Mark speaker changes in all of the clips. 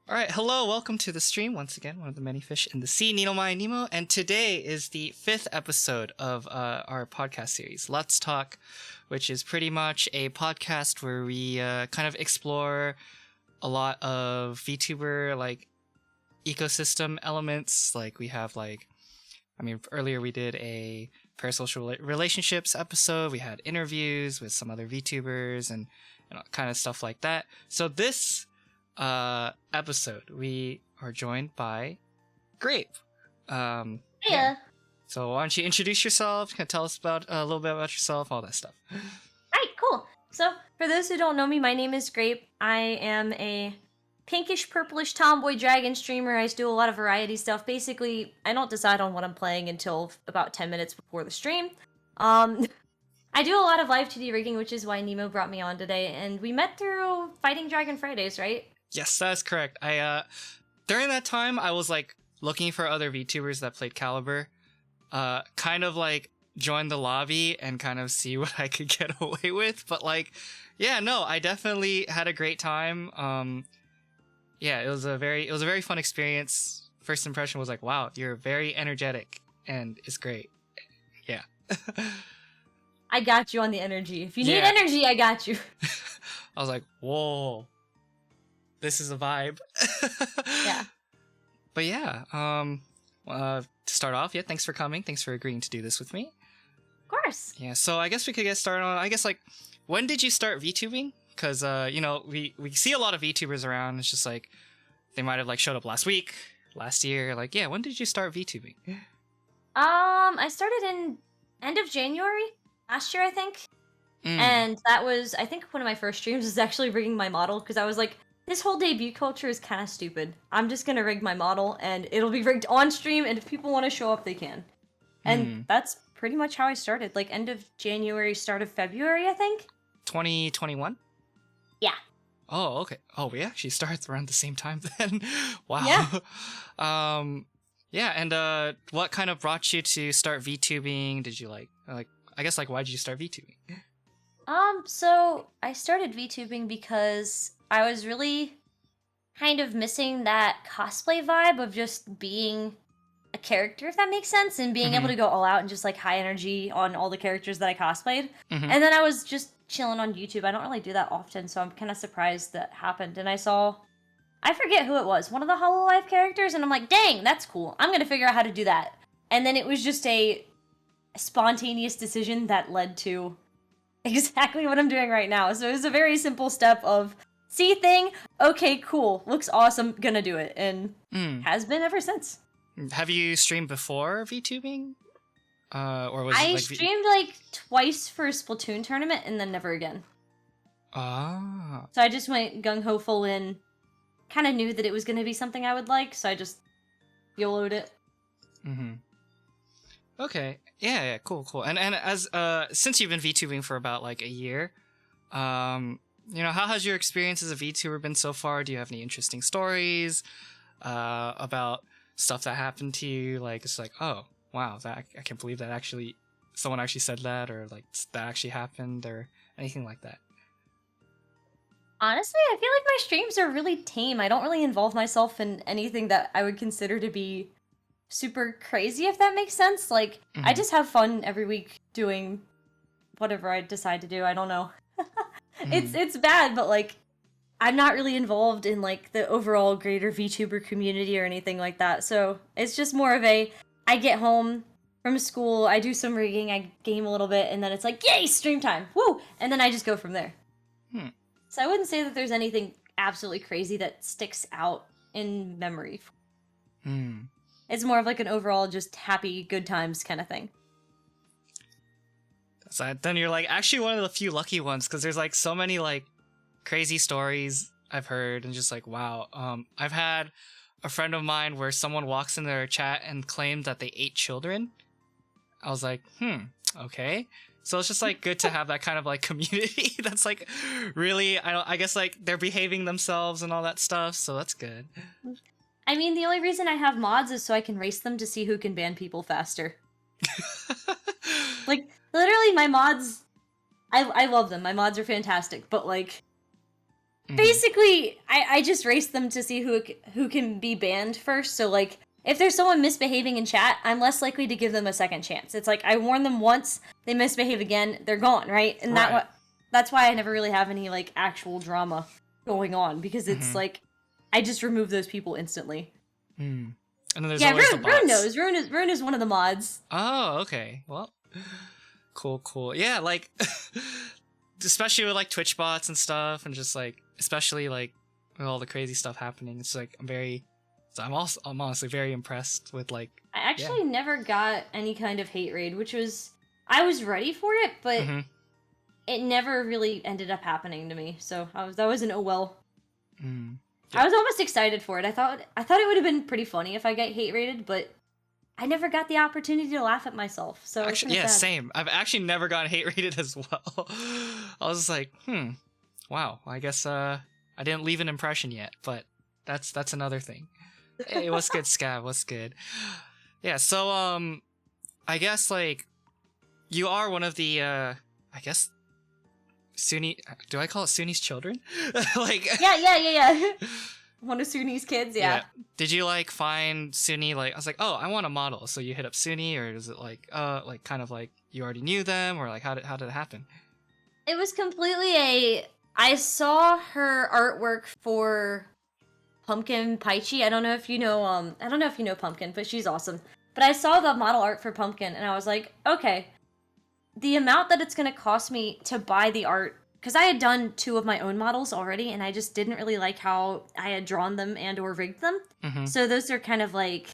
Speaker 1: Alright, hello, welcome to the stream, once again, one of the many fish in the sea, Ninomae Nimo, and today is the 5th episode of our podcast series, Let's Talk, which is pretty much a podcast where we kind of explore a lot of VTuber, like, ecosystem elements, like we have, like, earlier we did a parasocial relationships episode, we had interviews with some other VTubers, and kind of stuff like that. So this episode we are joined by Grape.
Speaker 2: Yeah.
Speaker 1: So why don't you introduce yourself, tell us about a little bit about yourself, all that stuff.
Speaker 2: Alright, cool. So, for those who don't know me, my name is Grape. I am a pinkish, purplish tomboy dragon streamer. I do a lot of variety stuff. Basically, I don't decide on what I'm playing until about 10 minutes before the stream. I do a lot of Live2D rigging, which is why Nemo brought me on today, and we met through Fighting Dragon Fridays, right?
Speaker 1: Yes, that's correct. I during that time I was like looking for other VTubers that played Caliber, kind of like join the lobby and kind of see what I could get away with. But like, yeah, no, I definitely had a great time. Yeah, it was a very fun experience. First impression was like, wow, you're very energetic and it's great. Yeah.
Speaker 2: I got you on the energy. If you need energy, I got you.
Speaker 1: I was like, whoa, this is a vibe.
Speaker 2: Yeah.
Speaker 1: But yeah, to start off, yeah, thanks for coming. Thanks for agreeing to do this with me.
Speaker 2: Of course.
Speaker 1: Yeah, so I guess we could get started on, I guess, like, when did you start VTubing? Because, you know, we see a lot of VTubers around. It's just like, they might have, like, showed up last week, last year. Like, yeah, when did you start VTubing?
Speaker 2: I started in end of January last year, I think. And that was, I think, one of my first streams was actually rigging my model, because I was like, this whole debut culture is kind of stupid. I'm just gonna rig my model, and it'll be rigged on stream, and if people want to show up, they can. And that's pretty much how I started, like end of January, start of February, I think.
Speaker 1: 2021?
Speaker 2: Yeah.
Speaker 1: Oh, okay. Oh, we actually started around the same time then. Wow.
Speaker 2: Yeah.
Speaker 1: Yeah, and what kind of brought you to start VTubing? Did you like, I guess, like, why did you start VTubing?
Speaker 2: So I started VTubing because I was really kind of missing that cosplay vibe of just being a character, if that makes sense, and being able to go all out and just like high energy on all the characters that I cosplayed. And then I was just chilling on YouTube. I don't really do that often, so I'm kind of surprised that happened. And I forget who it was, one of the Hololive characters, and I'm like, dang, that's cool. I'm gonna figure out how to do that. And then it was just a spontaneous decision that led to exactly what I'm doing right now. So it was a very simple step of see thing, okay, cool, looks awesome, gonna do it, and has been ever since.
Speaker 1: Have you streamed before VTubing? Or was
Speaker 2: I
Speaker 1: it like
Speaker 2: streamed like twice for a Splatoon tournament and then never again.
Speaker 1: Ah.
Speaker 2: So I just went gung-ho full in, kind of knew that it was gonna be something I would like, so I just YOLO'd it.
Speaker 1: Okay. Yeah, cool. And as since you've been VTubing for about like a year, you know, how has your experience as a VTuber been so far? Do you have any interesting stories about stuff that happened to you? Like, it's like, oh, wow, I can't believe that actually someone actually said that, or like that actually happened, or anything like that.
Speaker 2: Honestly, I feel like my streams are really tame. I don't really involve myself in anything that I would consider to be super crazy, if that makes sense. Like, I just have fun every week doing whatever I decide to do. I don't know. It's bad, but like, I'm not really involved in like the overall greater VTuber community or anything like that. So it's just more of I get home from school, I do some rigging, I game a little bit, and then it's like, yay, stream time, woo! And then I just go from there. So I wouldn't say that there's anything absolutely crazy that sticks out in memory. It's more of like an overall just happy, good times kind of thing.
Speaker 1: So then you're like actually one of the few lucky ones, because there's like so many like crazy stories I've heard, and just like, wow. I've had a friend of mine where someone walks in their chat and claimed that they ate children. I was like, okay. So it's just like good to have that kind of like community that's like really, I guess like they're behaving themselves and all that stuff, so that's good.
Speaker 2: I mean, the only reason I have mods is so I can race them to see who can ban people faster. Like, literally my mods, I love them. My mods are fantastic, but like, basically, I just race them to see who can be banned first. So like, if there's someone misbehaving in chat, I'm less likely to give them a second chance. It's like I warn them once, they misbehave again, they're gone, right? And that's why I never really have any like actual drama going on, because it's like I just remove those people instantly.
Speaker 1: And then there's always the bots.
Speaker 2: Rune knows. Rune is one of the mods.
Speaker 1: Oh, okay. Well, cool. Yeah, like especially with like Twitch bots and stuff, and just like especially like with all the crazy stuff happening, it's like I'm honestly very impressed with like.
Speaker 2: I actually never got any kind of hate raid, which was I was ready for it, but it never really ended up happening to me. So that was an oh well. I was almost excited for it. I thought it would have been pretty funny if I got hate rated, but I never got the opportunity to laugh at myself. So
Speaker 1: actually, yeah, same. I've actually never gotten hate rated as well. I was like, wow. I guess I didn't leave an impression yet, but that's another thing. Hey, what's good, Scav? What's good? Yeah, so I guess like you are one of the I guess Suni. Do I call it Suni's children? Like
Speaker 2: yeah. One of Suni's kids, yeah.
Speaker 1: Did you like find Suni like I was like, oh, I want a model, so you hit up Suni, or is it like kind of like you already knew them, or like how did it happen?
Speaker 2: It was completely I saw her artwork for Pumpkin Paichi. I don't know if you know Pumpkin, but she's awesome. But I saw the model art for Pumpkin and I was like, okay, the amount that it's going to cost me to buy the art, because I had done 2 of my own models already and I just didn't really like how I had drawn them and or rigged them. So those are kind of like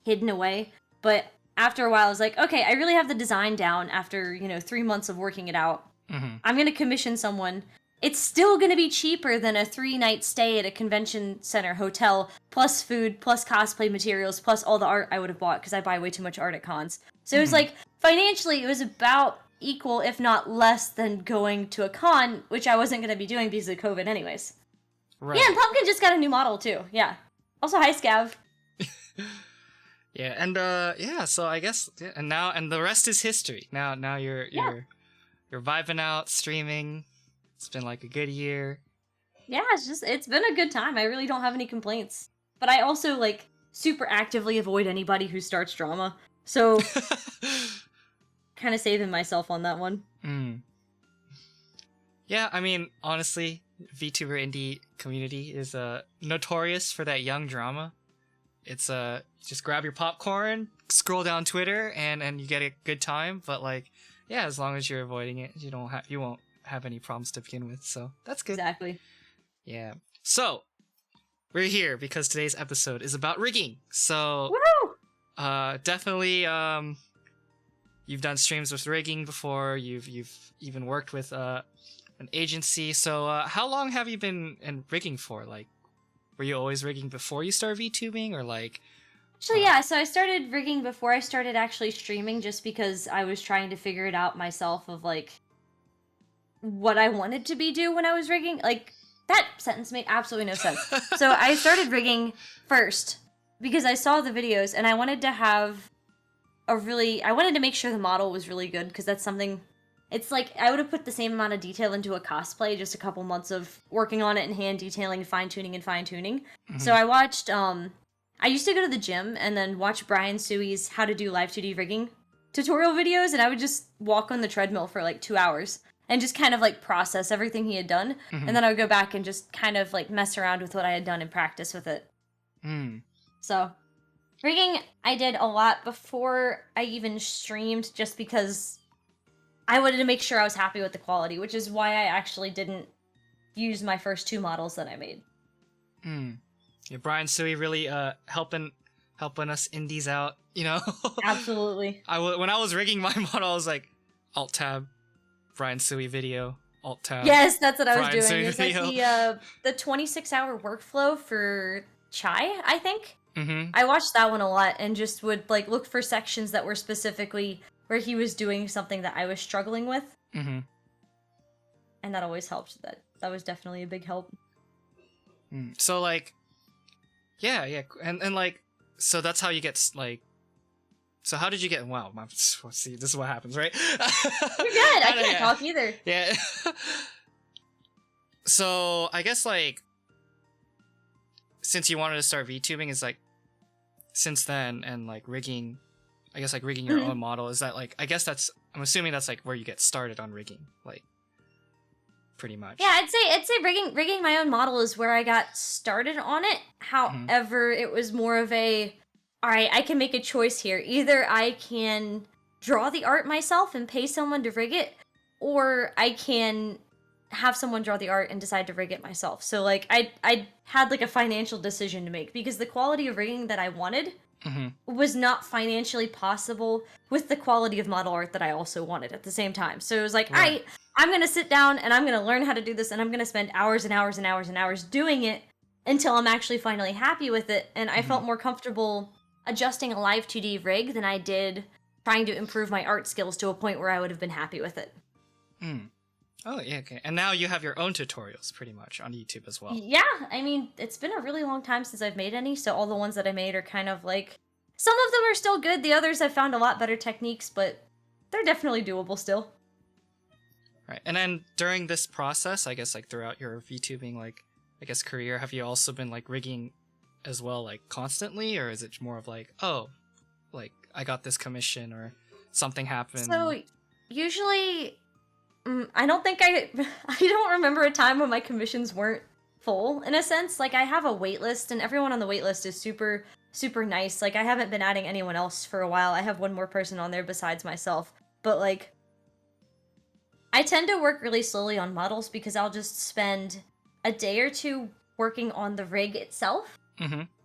Speaker 2: hidden away. But after a while I was like, okay, I really have the design down after, 3 months of working it out. I'm going to commission someone. It's still going to be cheaper than a 3-night stay at a convention center hotel, plus food, plus cosplay materials, plus all the art I would have bought, because I buy way too much art at cons. So it was like, financially, it was about equal, if not less, than going to a con, which I wasn't going to be doing because of COVID anyways. Right. Yeah, and Pumpkin just got a new model, too. Yeah. Also, hi, Scav.
Speaker 1: Yeah, and, so I guess, and the rest is history. Now you're vibing out, streaming. It's been like a good year.
Speaker 2: Yeah, it's been a good time. I really don't have any complaints. But I also like super actively avoid anybody who starts drama. So kind of saving myself on that one.
Speaker 1: Yeah, I mean, honestly, VTuber indie community is notorious for that young drama. It's just grab your popcorn, scroll down Twitter, and you get a good time. But like, yeah, as long as you're avoiding it, you won't have any problems to begin with, so that's good.
Speaker 2: Exactly.
Speaker 1: Yeah. So we're here because today's episode is about rigging. So definitely you've done streams with rigging before. You've even worked with an agency. So how long have you been in rigging for? Like, were you always rigging before you started VTubing, or like?
Speaker 2: Actually, yeah. So I started rigging before I started actually streaming, just because I was trying to figure it out myself of like what I wanted to do when I was rigging. Like, that sentence made absolutely no sense. So I started rigging first because I saw the videos and I wanted to have I wanted to make sure the model was really good, because that's something, it's like I would have put the same amount of detail into a cosplay, just a couple months of working on it and hand detailing, fine-tuning. So I watched, I used to go to the gym and then watch Brian Sui's how to do Live2D rigging tutorial videos, and I would just walk on the treadmill for like 2 hours and just kind of like process everything he had done. And then I would go back and just kind of like mess around with what I had done and practice with it. So rigging, I did a lot before I even streamed, just because I wanted to make sure I was happy with the quality, which is why I actually didn't use my first 2 models that I made.
Speaker 1: Yeah, Brian Sui really helping us indies out,
Speaker 2: Absolutely.
Speaker 1: When I was rigging my model, I was like, Alt Tab, Brian Sui video, Alt Tab.
Speaker 2: Yes, that's what I was doing.
Speaker 1: Sui
Speaker 2: It's
Speaker 1: video.
Speaker 2: like the 26-hour workflow for Chai, I think. I watched that one a lot and just would like look for sections that were specifically where he was doing something that I was struggling with. And that always helped. That was definitely a big help.
Speaker 1: So like, yeah, and like, so that's how you get like. So how did you get? Wow, see, this is what happens, right?
Speaker 2: You're good. I can't talk either.
Speaker 1: Yeah. So I guess like since you wanted to start VTubing, is like since then and like rigging, I guess like rigging your own model, is that like, I guess that's, I'm assuming that's like where you get started on rigging, like pretty much.
Speaker 2: Yeah, I'd say rigging my own model is where I got started on it. However, it was more of a, all right, I can make a choice here. Either I can draw the art myself and pay someone to rig it, or I can have someone draw the art and decide to rig it myself. So like I had like a financial decision to make because the quality of rigging that I wanted was not financially possible with the quality of model art that I also wanted at the same time. So it was like,
Speaker 1: Right.
Speaker 2: I'm gonna sit down and I'm gonna learn how to do this and I'm gonna spend hours and hours and hours and hours doing it until I'm actually finally happy with it. And I felt more comfortable adjusting a Live2D rig than I did trying to improve my art skills to a point where I would have been happy with it.
Speaker 1: Oh, yeah, okay. And now you have your own tutorials pretty much on YouTube as well.
Speaker 2: Yeah, I mean, it's been a really long time since I've made any, so all the ones that I made are kind of like, some of them are still good, the others I've found a lot better techniques, but they're definitely doable still.
Speaker 1: Right. And then during this process, I guess like throughout your VTubing, like, I guess career, have you also been like rigging as well, like constantly, or is it more of like, oh, like I got this commission or something happened?
Speaker 2: So, usually, I don't think I don't remember a time when my commissions weren't full, in a sense. Like, I have a wait list, and everyone on the wait list is super, super nice. Like, I haven't been adding anyone else for a while. I have one more person on there besides myself. But, like, I tend to work really slowly on models because I'll just spend a day or two working on the rig itself,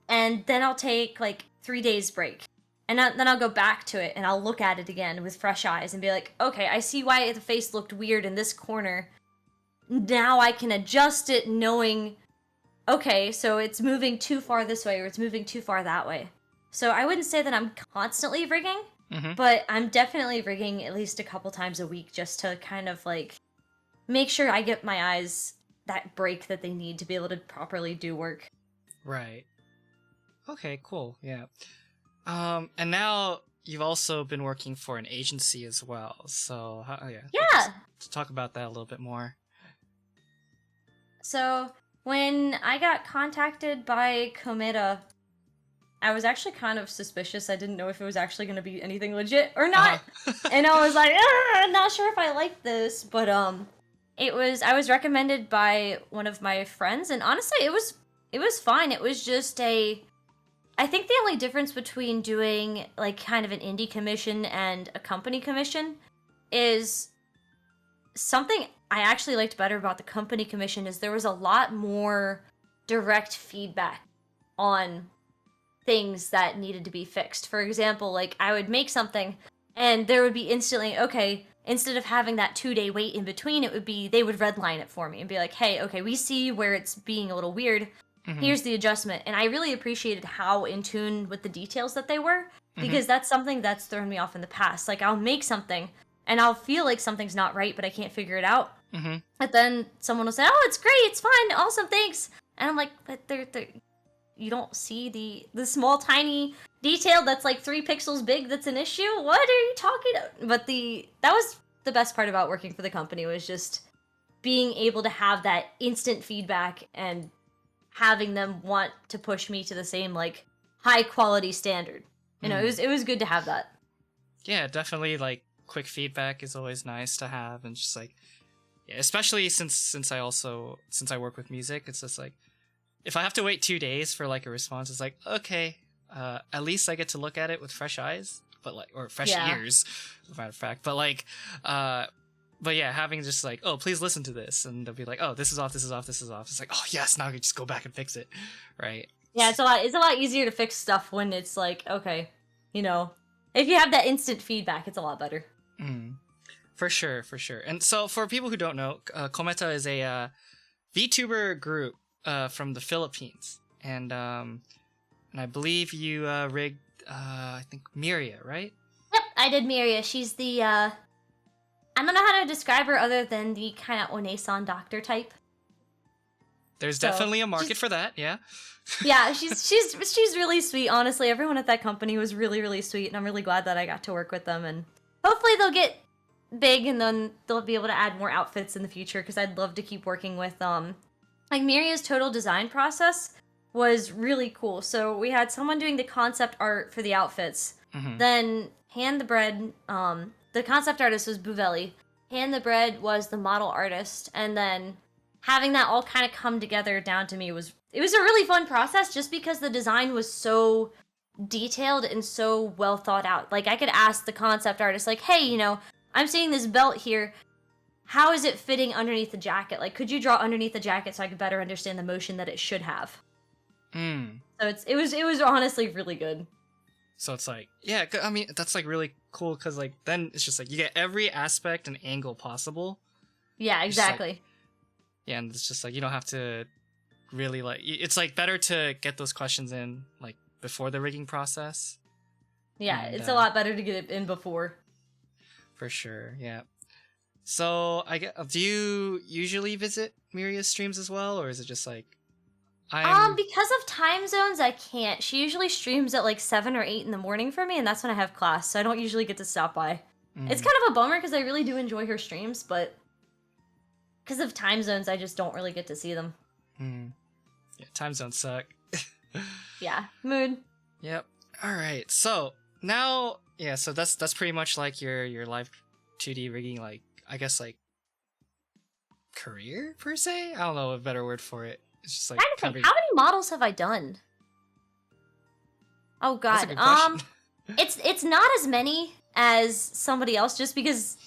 Speaker 2: and then I'll take, like, 3 days break. And then I'll go back to it, and I'll look at it again with fresh eyes and be like, okay, I see why the face looked weird in this corner. Now I can adjust it knowing, okay, so it's moving too far this way, or it's moving too far that way. So I wouldn't say that I'm constantly rigging, but I'm definitely rigging at least a couple times a week just to kind of, like, make sure I get my eyes that break that they need to be able to properly do work.
Speaker 1: Right. Okay, cool, yeah. And now you've also been working for an agency as well, so let's talk about that a little bit more.
Speaker 2: So when I got contacted by Kometa, I was actually kind of suspicious. I didn't know if it was actually going to be anything legit or not, and I was like, I'm not sure if I like this. But I was recommended by one of my friends, and honestly, it was fine. It was just I think the only difference between doing, like, kind of an indie commission and a company commission is something I actually liked better about the company commission is there was a lot more direct feedback on things that needed to be fixed. For example, like, I would make something and there would be instantly, okay, instead of having that 2-day wait in between, it would be, they would redline it for me and be like, hey, okay, we see where it's being a little weird. Here's the adjustment. And I really appreciated how in tune with the details that they were, because that's something that's thrown me off in the past. Like, I'll make something, and I'll feel like something's not right, but I can't figure it out. But then someone will say, oh, it's great, it's fine, awesome, thanks. And I'm like, but you don't see the small, tiny detail that's like 3 pixels big that's an issue? What are you talking about? But that was the best part about working for the company, was just being able to have that instant feedback and having them want to push me to the same, like, high quality standard. You know, it was good to have that.
Speaker 1: Yeah, definitely, like, quick feedback is always nice to have, and just like, yeah, especially since I work with music, it's just like, if I have to wait 2 days for like a response, it's like, okay, at least I get to look at it with fresh eyes, but like, or fresh ears, as a matter of fact, but like, but yeah, having just like, oh, please listen to this, and they'll be like, oh, this is off, this is off, this is off. It's like, oh yes, now I can just go back and fix it, right?
Speaker 2: Yeah, it's a lot easier to fix stuff when it's like, okay, you know, if you have that instant feedback, it's a lot better.
Speaker 1: For sure. And so for people who don't know, Kometa is a VTuber group from the Philippines, and I believe you rigged I think Miria, right?
Speaker 2: Yep, I did Miria. She's the I don't know how to describe her other than the kind of Onesan doctor type.
Speaker 1: There's definitely a market for that, yeah.
Speaker 2: Yeah, she's really sweet. Honestly, everyone at that company was really, really sweet, and I'm really glad that I got to work with them. And hopefully they'll get big, and then they'll be able to add more outfits in the future, because I'd love to keep working with, like, Miria's total design process was really cool. So we had someone doing the concept art for the outfits, then Hand the Bread, the concept artist was Buvelli, Hand the Bread was the model artist, and then having that all kind of come together down to me was a really fun process, just because the design was so detailed and so well thought out. Like, I could ask the concept artist, like, hey, you know, I'm seeing this belt here, how is it fitting underneath the jacket? Like, could you draw underneath the jacket so I could better understand the motion that it should have? So it was honestly really good.
Speaker 1: So it's like, yeah, I mean, that's like really cool, because like then it's just like you get every aspect and angle possible.
Speaker 2: Yeah, exactly.
Speaker 1: Like, yeah, and it's just like you don't have to really like. It's like better to get those questions in like before the rigging process.
Speaker 2: Yeah,
Speaker 1: and,
Speaker 2: it's a lot better to get it in before.
Speaker 1: For sure, yeah. So do you usually visit Miria's streams as well, or is it just like
Speaker 2: because of time zones, I can't. She usually streams at like 7 or 8 in the morning for me, and that's when I have class, so I don't usually get to stop by. It's kind of a bummer, because I really do enjoy her streams, but because of time zones, I just don't really get to see them.
Speaker 1: Yeah, time zones suck.
Speaker 2: Yeah, mood.
Speaker 1: Yep. All right. So now, yeah. So that's pretty much like your live 2D rigging, like I guess like career per se. I don't know a better word for it. It's just like
Speaker 2: How many models have I done? Oh god.
Speaker 1: That's a good question.
Speaker 2: It's not as many as somebody else, just because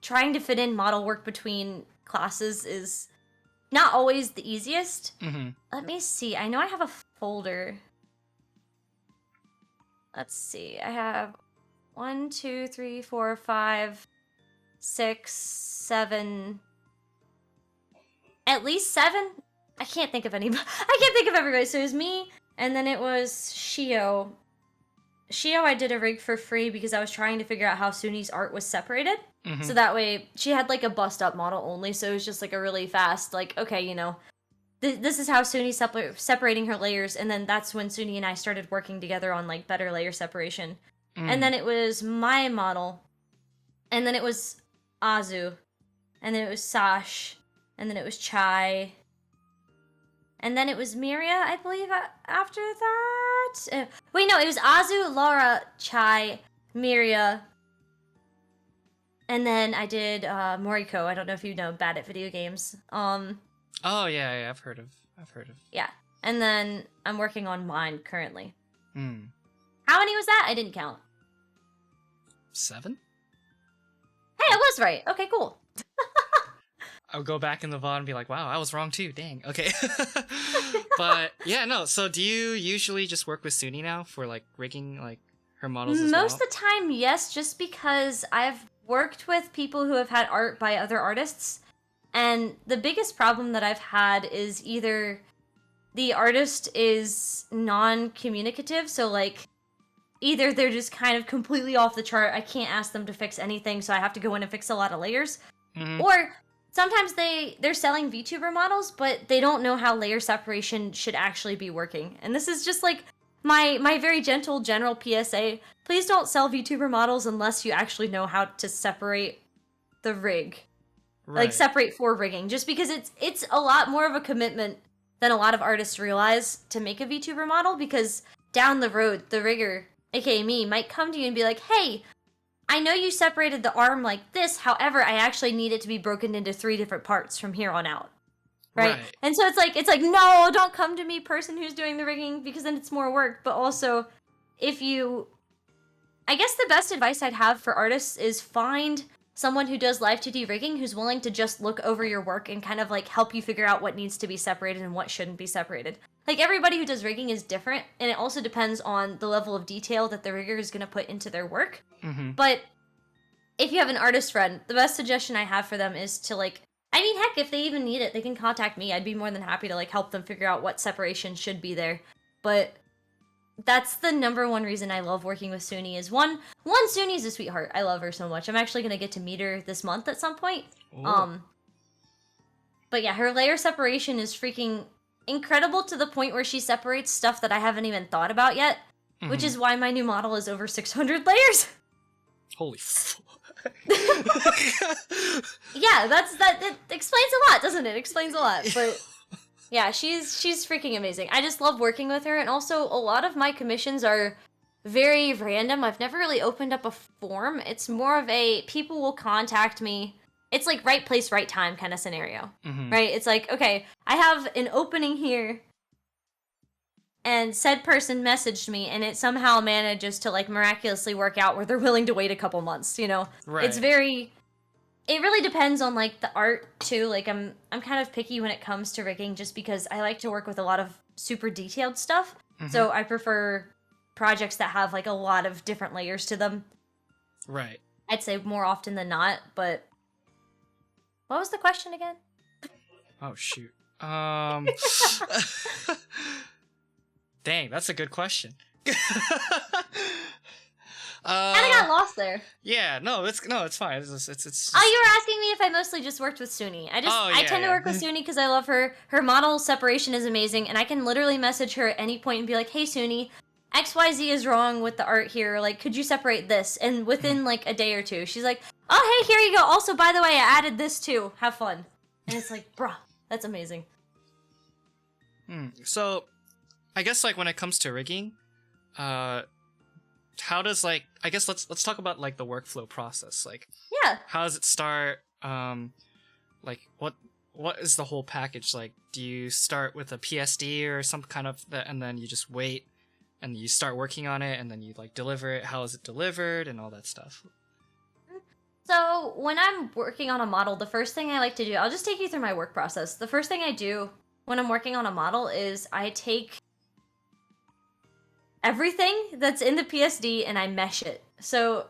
Speaker 2: trying to fit in model work between classes is not always the easiest. Let me see. I know I have a folder. Let's see. I have 1, 2, 3, 4, 5, 6, 7. At least 7. I can't think of anybody. I can't think of everybody. So it was me, and then it was Shio. Shio, I did a rig for free because I was trying to figure out how Suni's art was separated. So that way, she had like a bust-up model only, so it was just like a really fast, like, okay, you know, this is how Suni's separating her layers, and then that's when Suni and I started working together on like better layer separation. And then it was my model, and then it was Azu, and then it was Sash, and then it was Chai, and then it was Miria, I believe, after that. Wait, no, it was Azu, Laura, Chai, Miria, and then I did Moriko. I don't know if you know, Bad at Video Games.
Speaker 1: Oh yeah, I've heard of.
Speaker 2: Yeah, and then I'm working on mine currently.
Speaker 1: How
Speaker 2: many was that? I didn't count.
Speaker 1: 7?
Speaker 2: Hey, I was right. Okay, cool.
Speaker 1: I'll go back in the VOD and be like, wow, I was wrong too. Dang. Okay. But yeah, no. So do you usually just work with Suni now for like rigging like her models as well?
Speaker 2: Most of the time, yes, just because I've worked with people who have had art by other artists, and the biggest problem that I've had is either the artist is non-communicative, so like either they're just kind of completely off the chart, I can't ask them to fix anything, so I have to go in and fix a lot of layers, or sometimes they're selling VTuber models, but they don't know how layer separation should actually be working. And this is just like my very gentle general PSA. Please don't sell VTuber models unless you actually know how to separate the rig. Right. Like separate for rigging. Just because it's a lot more of a commitment than a lot of artists realize to make a VTuber model, because down the road, the rigger, aka me, might come to you and be like, hey, I know you separated the arm like this, however, I actually need it to be broken into 3 different parts from here on out. Right? And so it's like, no, don't come to me, person who's doing the rigging, because then it's more work. But also, I guess the best advice I'd have for artists is find someone who does Live2D rigging who's willing to just look over your work and kind of like help you figure out what needs to be separated and what shouldn't be separated. Like, everybody who does rigging is different, and it also depends on the level of detail that the rigger is going to put into their work. But if you have an artist friend, the best suggestion I have for them is to like, I mean, heck, if they even need it, they can contact me. I'd be more than happy to like help them figure out what separation should be there. But that's the number one reason I love working with Suni is one, Suni's a sweetheart. I love her so much. I'm actually gonna get to meet her this month at some point. Ooh. But yeah, her layer separation is freaking incredible, to the point where she separates stuff that I haven't even thought about yet, which is why my new model is over 600 layers.
Speaker 1: Holy
Speaker 2: Yeah, it explains a lot, doesn't it? It explains a lot. But yeah, she's freaking amazing. I just love working with her, and also a lot of my commissions are very random. I've never really opened up a form. It's more of a people will contact me. It's like right place, right time kind of scenario. Right? It's like, okay, I have an opening here, and said person messaged me, and it somehow manages to like miraculously work out where they're willing to wait a couple months, you know?
Speaker 1: Right.
Speaker 2: It really depends on like the art too. Like I'm kind of picky when it comes to rigging just because I like to work with a lot of super detailed stuff. So I prefer projects that have like a lot of different layers to them.
Speaker 1: Right.
Speaker 2: I'd say more often than not, but what was the question again?
Speaker 1: Oh shoot. Dang, that's a good question.
Speaker 2: I got lost there.
Speaker 1: Yeah, it's fine. It's
Speaker 2: Oh, you were asking me if I mostly just worked with Suni. I tend to work with Suni because I love her. Her model separation is amazing, and I can literally message her at any point and be like, "Hey, Suni, XYZ is wrong with the art here. Like, could you separate this?" And within like a day or two, she's like, "Oh, hey, here you go. Also, by the way, I added this too. Have fun." And it's like, bruh, that's amazing.
Speaker 1: So, I guess like when it comes to rigging, how does like I guess let's talk about like the workflow process. Like,
Speaker 2: yeah,
Speaker 1: how does it start? Like what is the whole package like? Do you start with a PSD or some kind of that, and then you just wait, and you start working on it, and then you like deliver it? How is it delivered, and all that stuff?
Speaker 2: So when I'm working on a model, the first thing I like to do, I'll just take you through my work process. The first thing I do when I'm working on a model is I take everything that's in the PSD and I mesh it. So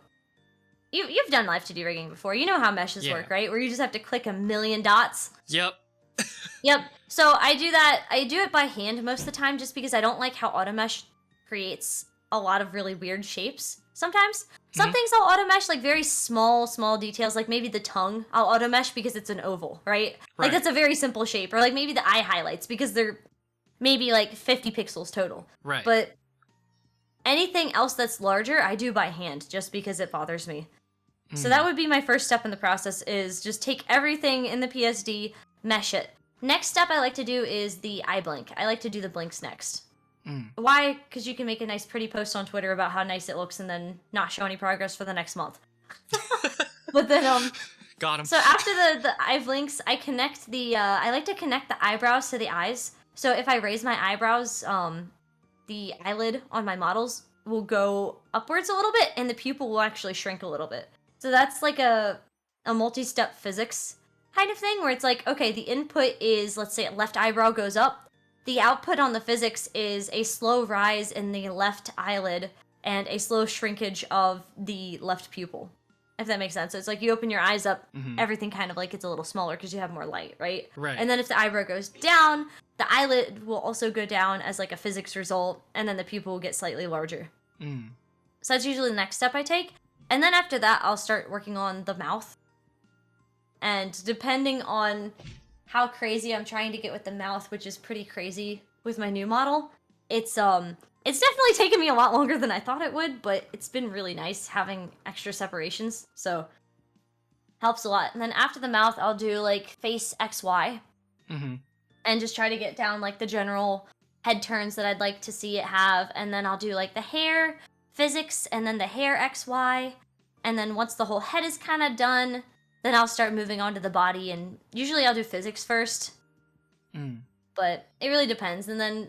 Speaker 2: you've done Live2D rigging before. You know how meshes work, right? Where you just have to click a million dots.
Speaker 1: Yep.
Speaker 2: Yep. So I do that. I do it by hand most of the time just because I don't like how automesh creates a lot of really weird shapes sometimes. Some things I'll automesh, like very small details, like maybe the tongue I'll automesh because it's an oval, right? Like that's a very simple shape. Or like maybe the eye highlights because they're maybe like 50 pixels total.
Speaker 1: Right.
Speaker 2: But anything else that's larger, I do by hand just because it bothers me. So that would be my first step in the process is just take everything in the PSD, mesh it. Next step I like to do is the eye blink. I like to do the blinks next. Why? Because you can make a nice pretty post on Twitter about how nice it looks and then not show any progress for the next month. But then,
Speaker 1: got him.
Speaker 2: So after the eye blinks, I connect I like to connect the eyebrows to the eyes. So if I raise my eyebrows, the eyelid on my models will go upwards a little bit and the pupil will actually shrink a little bit. So that's like a multi-step physics kind of thing where it's like, okay, the input is, let's say left eyebrow goes up. The output on the physics is a slow rise in the left eyelid and a slow shrinkage of the left pupil, if that makes sense. So it's like you open your eyes up, everything kind of like gets a little smaller because you have more light, right?
Speaker 1: Right.
Speaker 2: And then if the eyebrow goes down, the eyelid will also go down as like a physics result, and then the pupil will get slightly larger. So that's usually the next step I take. And then after that, I'll start working on the mouth. And depending on how crazy I'm trying to get with the mouth, which is pretty crazy with my new model, it's definitely taken me a lot longer than I thought it would, but it's been really nice having extra separations, so helps a lot. And then after the mouth, I'll do like face XY, and just try to get down like the general head turns that I'd like to see it have, and then I'll do like the hair physics, and then the hair XY, and then once the whole head is kind of done, then I'll start moving on to the body, and usually I'll do physics first. But it really depends. And then,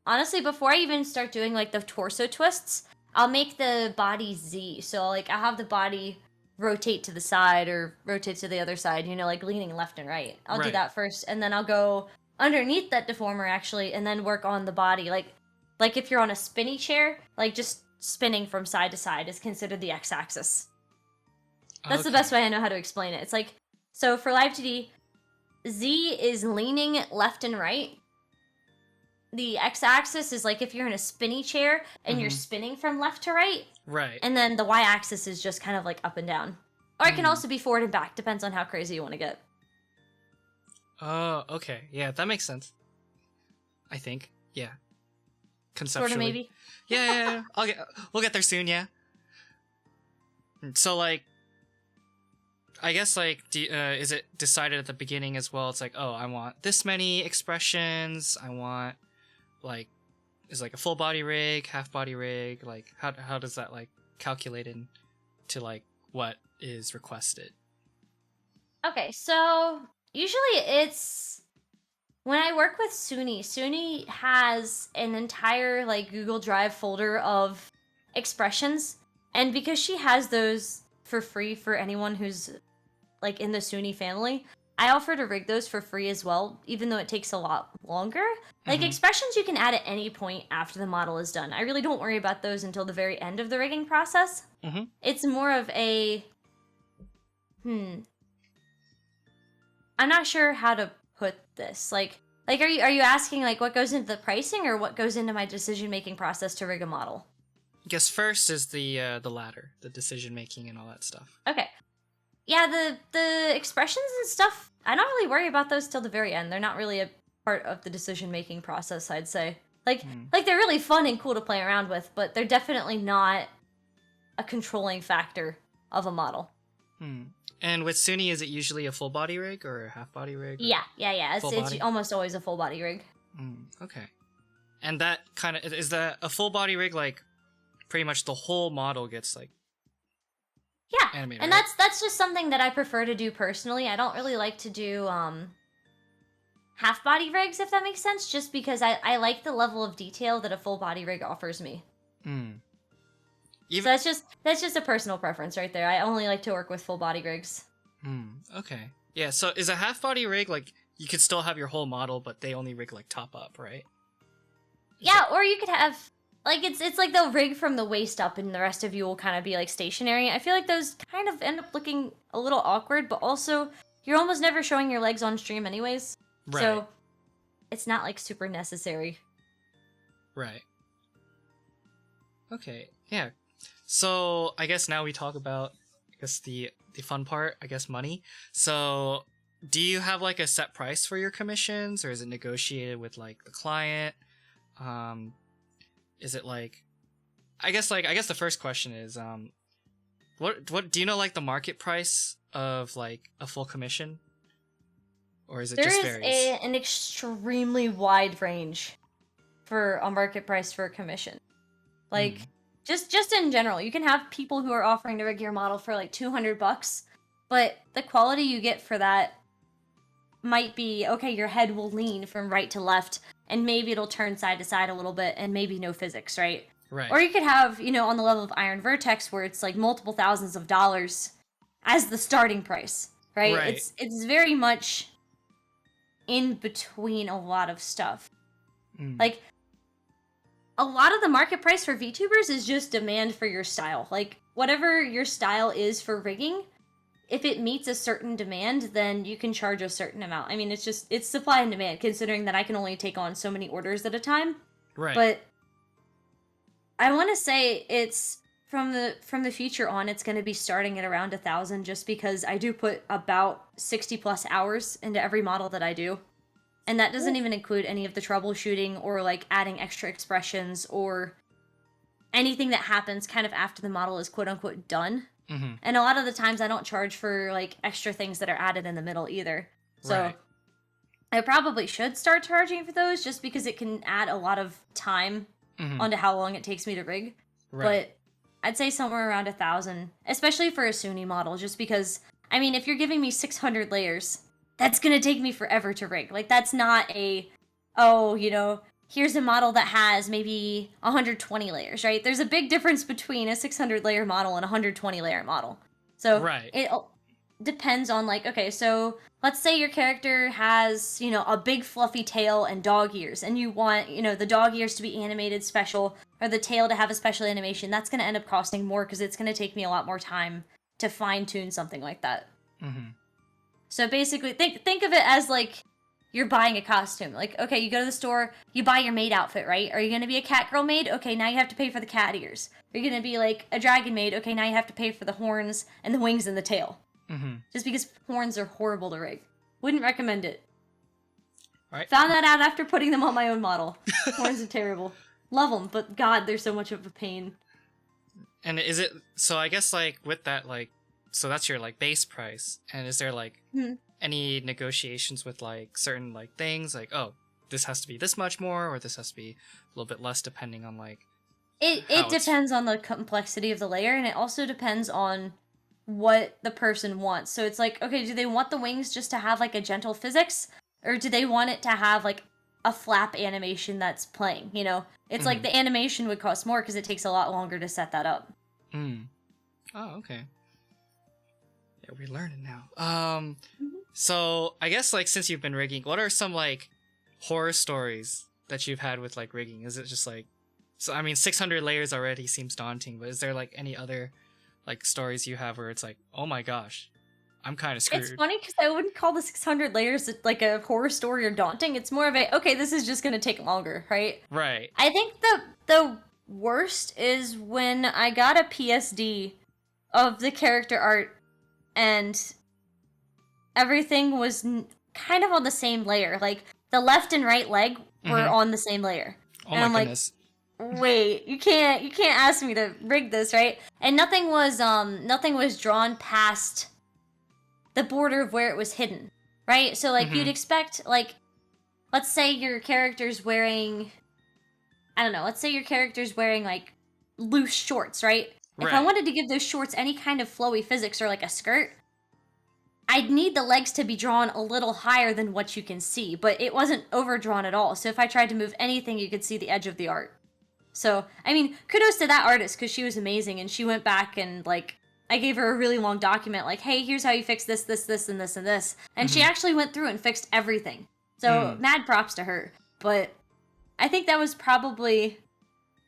Speaker 2: honestly, before I even start doing, like, the torso twists, I'll make the body Z. So, like, I'll have the body rotate to the side or rotate to the other side, you know, like, leaning left and right. I'll do that first, and then I'll go underneath that deformer, actually, and then work on the body. Like if you're on a spinny chair, like, just spinning from side to side is considered the x-axis. That's the best way I know how to explain it. It's like, so for Live2D, Z is leaning left and right. The x-axis is like if you're in a spinny chair and you're spinning from left to right.
Speaker 1: Right.
Speaker 2: And then the y-axis is just kind of like up and down. Or it can also be forward and back, depends on how crazy you want to get.
Speaker 1: Oh, okay. Yeah, that makes sense. I think. Yeah. Conceptually.
Speaker 2: Sort of maybe.
Speaker 1: Yeah. We'll get there soon, yeah. So, like, I guess like is it decided at the beginning as well? It's like, oh, I want this many expressions. I want like is like a full body rig, half body rig. Like how does that like calculate into like what is requested?
Speaker 2: Okay, so usually it's when I work with Suni has an entire like Google Drive folder of expressions, and because she has those for free for anyone who's like in the Suni family, I offer to rig those for free as well, even though it takes a lot longer. Like expressions you can add at any point after the model is done. I really don't worry about those until the very end of the rigging process. It's more of a I'm not sure how to put this. Like are you asking like what goes into the pricing or what goes into my decision making process to rig a model?
Speaker 1: I guess first is the latter, the decision making and all that stuff.
Speaker 2: Okay. Yeah, the expressions and stuff, I don't really worry about those till the very end. They're not really a part of the decision making process, I'd say. Like they're really fun and cool to play around with, but they're definitely not a controlling factor of a model.
Speaker 1: And with Suni, is it usually a full body rig or a half body rig?
Speaker 2: Yeah. It's almost always a full body rig.
Speaker 1: Okay. And that kind of is that a full body rig like pretty much the whole model gets like animated,
Speaker 2: and
Speaker 1: right?
Speaker 2: that's just something that I prefer to do personally. I don't really like to do half body rigs, if that makes sense, just because I like the level of detail that a full body rig offers me. So that's just a personal preference right there. I only like to work with full body rigs.
Speaker 1: Okay. Yeah, so is a half body rig like you could still have your whole model, but they only rig like top up, right?
Speaker 2: Yeah, or you could have like it's like they'll rig from the waist up and the rest of you will kind of be like stationary. I feel like those kind of end up looking a little awkward, but also you're almost never showing your legs on stream anyways.
Speaker 1: Right.
Speaker 2: So it's not like super necessary.
Speaker 1: Right. Okay. Yeah. So I guess now we talk about the fun part, I guess money. So do you have like a set price for your commissions or is it negotiated with like the client? Is it like I guess the first question is what do you know like the market price of like a full commission? Or is it just varies?
Speaker 2: There is an extremely wide range for a market price for a commission. Like just in general, you can have people who are offering to rig your model for like $200, but the quality you get for that might be okay, your head will lean from right to left and maybe it'll turn side to side a little bit and maybe no physics, right?
Speaker 1: Right.
Speaker 2: Or you could have, on the level of Iron Vertex where it's like multiple thousands of dollars as the starting price, right? It's very much in between a lot of stuff. Like a lot of the market price for VTubers is just demand for your style. Like whatever your style is for rigging, if it meets a certain demand, then you can charge a certain amount. I mean, it's supply and demand, considering that I can only take on so many orders at a time.
Speaker 1: Right.
Speaker 2: But I want to say it's from the future on, it's going to be starting at around 1,000, just because I do put about 60 plus hours into every model that I do. And that doesn't even include any of the troubleshooting or like adding extra expressions or anything that happens kind of after the model is quote unquote done. And a lot of the times I don't charge for like extra things that are added in the middle either. So I probably should start charging for those just because it can add a lot of time onto how long it takes me to rig. But I'd say somewhere around 1,000, especially for a Suni model, just because, I mean, if you're giving me 600 layers, that's going to take me forever to rig. Like, that's not here's a model that has maybe 120 layers, right? There's a big difference between a 600 layer model and a 120 layer model. So it depends on like, okay, so let's say your character has, a big fluffy tail and dog ears, and you want, the dog ears to be animated special or the tail to have a special animation. That's going to end up costing more because it's going to take me a lot more time to fine tune something like that. So basically, think of it as like you're buying a costume. Like, okay, you go to the store, you buy your maid outfit, right? Are you going to be a cat girl maid? Okay, now you have to pay for the cat ears. Are you going to be like a dragon maid? Okay, now you have to pay for the horns and the wings and the tail. Just because horns are horrible to rig. Wouldn't recommend it.
Speaker 1: Right.
Speaker 2: Found that out after putting them on my own model. Horns are terrible. Love them, but God, they're so much of a pain.
Speaker 1: And is it, so I guess like with that, like so that's your like base price. And is there like any negotiations with like certain like things like, oh, this has to be this much more, or this has to be a little bit less depending on like
Speaker 2: it depends on the complexity of the layer, and it also depends on what the person wants. So it's like, okay, do they want the wings just to have like a gentle physics, or do they want it to have like a flap animation that's playing, you know? It's like the animation would cost more because it takes a lot longer to set that up.
Speaker 1: Oh, okay. Yeah, we're learning now. So I guess like since you've been rigging, what are some like horror stories that you've had with like rigging? Is it just like, so I mean 600 layers already seems daunting, but is there like any other like stories you have where it's like, oh my gosh, I'm kind of screwed?
Speaker 2: It's funny because I wouldn't call the 600 layers like a horror story or daunting. It's more of a, okay, this is just going to take longer, right?
Speaker 1: Right.
Speaker 2: I think the worst is when I got a PSD of the character art and everything was kind of on the same layer. Like the left and right leg were on the same layer.
Speaker 1: Oh
Speaker 2: and
Speaker 1: my
Speaker 2: I'm
Speaker 1: goodness.
Speaker 2: like, wait, you can't ask me to rig this, right? And nothing was drawn past the border of where it was hidden, right? So like you'd expect, like, let's say your character's wearing, I don't know, let's say your character's wearing like loose shorts, right? If I wanted to give those shorts any kind of flowy physics or like a skirt, I'd need the legs to be drawn a little higher than what you can see, but it wasn't overdrawn at all. So if I tried to move anything, you could see the edge of the art. So, I mean, kudos to that artist because she was amazing, and she went back and like, I gave her a really long document, like, hey, here's how you fix this, this, this, and this, and this. And she actually went through and fixed everything. So, mad props to her. But I think that was probably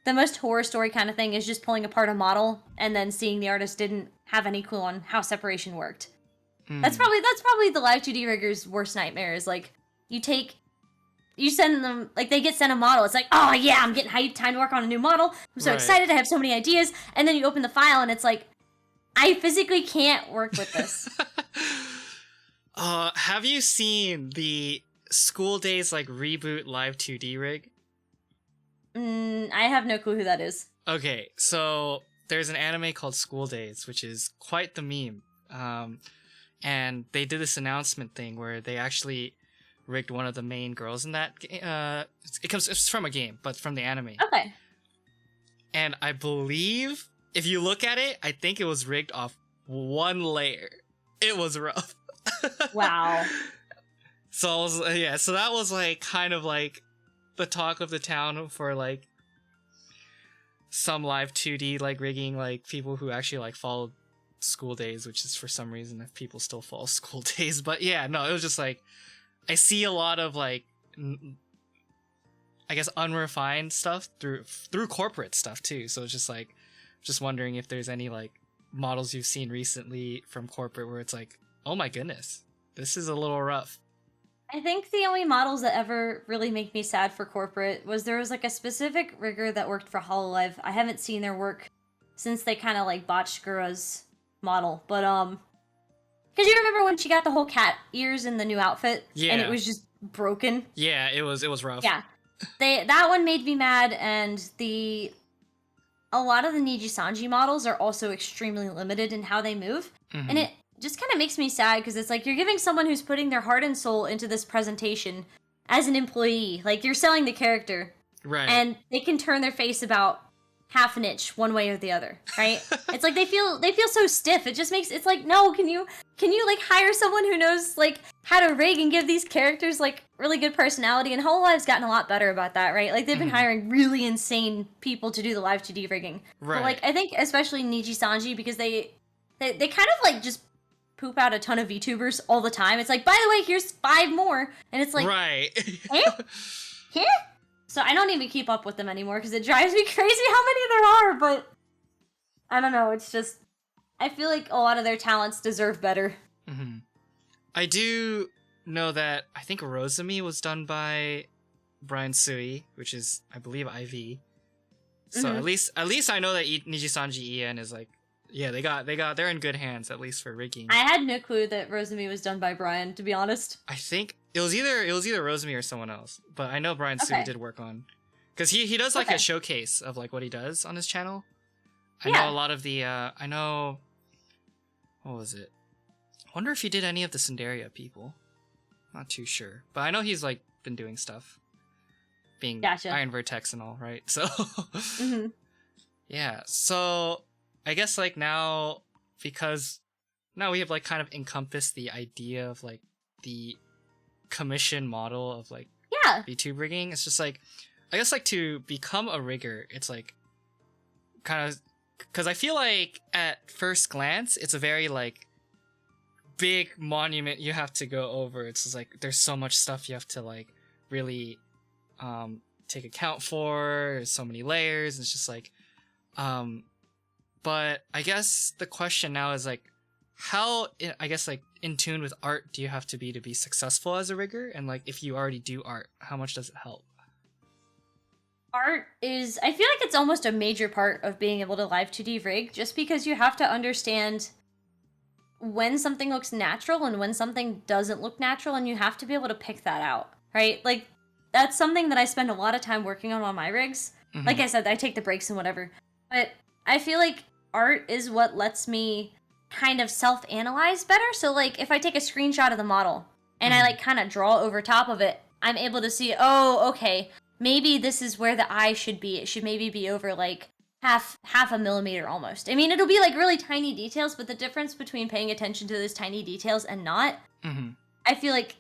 Speaker 2: the most horror story kind of thing, is just pulling apart a model and then seeing the artist didn't have any clue on how separation worked. That's probably the Live2D rigger's worst nightmare, is like, you send them, like, they get sent a model. It's like, oh yeah, I'm getting hyped, time to work on a new model. I'm so excited, I have so many ideas. And then you open the file and it's like, I physically can't work with this.
Speaker 1: Have you seen the School Days like reboot Live2D rig?
Speaker 2: I have no clue who that is.
Speaker 1: Okay, so there's an anime called School Days, which is quite the meme. And they did this announcement thing where they actually rigged one of the main girls in that. It's from a game, but from the anime.
Speaker 2: Okay.
Speaker 1: And I believe, if you look at it, I think it was rigged off one layer. It was rough.
Speaker 2: Wow.
Speaker 1: So so that was like kind of like the talk of the town for like some Live2D like rigging, like people who actually like followed School Days, which is for some reason if people still follow School Days. But yeah, no, it was just like, I see a lot of like, I guess unrefined stuff through corporate stuff too. So it's just like, just wondering if there's any like models you've seen recently from corporate where it's like, oh my goodness, this is a little rough.
Speaker 2: I think the only models that ever really make me sad for corporate was there was like a specific rigger that worked for HoloLive. I haven't seen their work since they kind of like botched Gura's model, but because you remember when she got the whole cat ears in the new outfit, and it was just broken.
Speaker 1: Yeah, it was rough.
Speaker 2: Yeah, that one made me mad, and a lot of the Nijisanji models are also extremely limited in how they move, and it just kind of makes me sad because it's like you're giving someone who's putting their heart and soul into this presentation as an employee, like you're selling the character,
Speaker 1: right? And
Speaker 2: they can turn their face about half an inch one way or the other, right? It's like they feel so stiff. It just makes it's like, no, can you like hire someone who knows like how to rig and give these characters like really good personality? And HoloLive's gotten a lot better about that, right? Like they've been hiring really insane people to do the Live2D rigging.
Speaker 1: Right.
Speaker 2: But like I think especially Nijisanji, because they kind of like just poop out a ton of VTubers all the time. It's like, by the way, here's 5 more, and it's like,
Speaker 1: right.
Speaker 2: Huh? So I don't even keep up with them anymore because it drives me crazy how many there are, but I don't know, it's just, I feel like a lot of their talents deserve better.
Speaker 1: I do know that I think Rosemi was done by Brian Sui, which is, I believe, IV. So at least I know that Nijisanji En is like, yeah, they're in good hands, at least for rigging.
Speaker 2: I had no clue that Rosemi was done by Brian, to be honest.
Speaker 1: I think it was either Rosemi or someone else, but I know Brian Sui did work on, because he does like a showcase of like what he does on his channel. I know a lot of the what was it? I wonder if he did any of the Cinderia people. Not too sure, but I know he's like been doing stuff, being
Speaker 2: Gotcha.
Speaker 1: Iron Vertex and all, right? So
Speaker 2: Mm-hmm.
Speaker 1: yeah, so I guess like now, because now we have like kind of encompassed the idea of like the commission model of like
Speaker 2: Yeah.
Speaker 1: VTube rigging. It's just like, I guess like to become a rigger, it's like kind of, because I feel like at first glance it's a very like big monument you have to go over. It's just like there's so much stuff you have to like really take account for. There's so many layers. It's just like but I guess the question now is like, how, I guess like in tune with art do you have to be successful as a rigger? And like if you already do art, how much does it help?
Speaker 2: Art is, I feel like it's almost a major part of being able to Live2D rig, just because you have to understand when something looks natural and when something doesn't look natural, and you have to be able to pick that out, right? Like, that's something that I spend a lot of time working on my rigs.
Speaker 1: Mm-hmm.
Speaker 2: Like I said, I take the breaks and whatever. But I feel like art is what lets me kind of self-analyze better. So, like, if I take a screenshot of the model and I, like, kind of draw over top of it, I'm able to see, oh, okay, maybe this is where the eye should be. It should maybe be over, like, half a millimeter almost. I mean, it'll be, like, really tiny details, but the difference between paying attention to those tiny details and not,
Speaker 1: Mm-hmm.
Speaker 2: I feel like,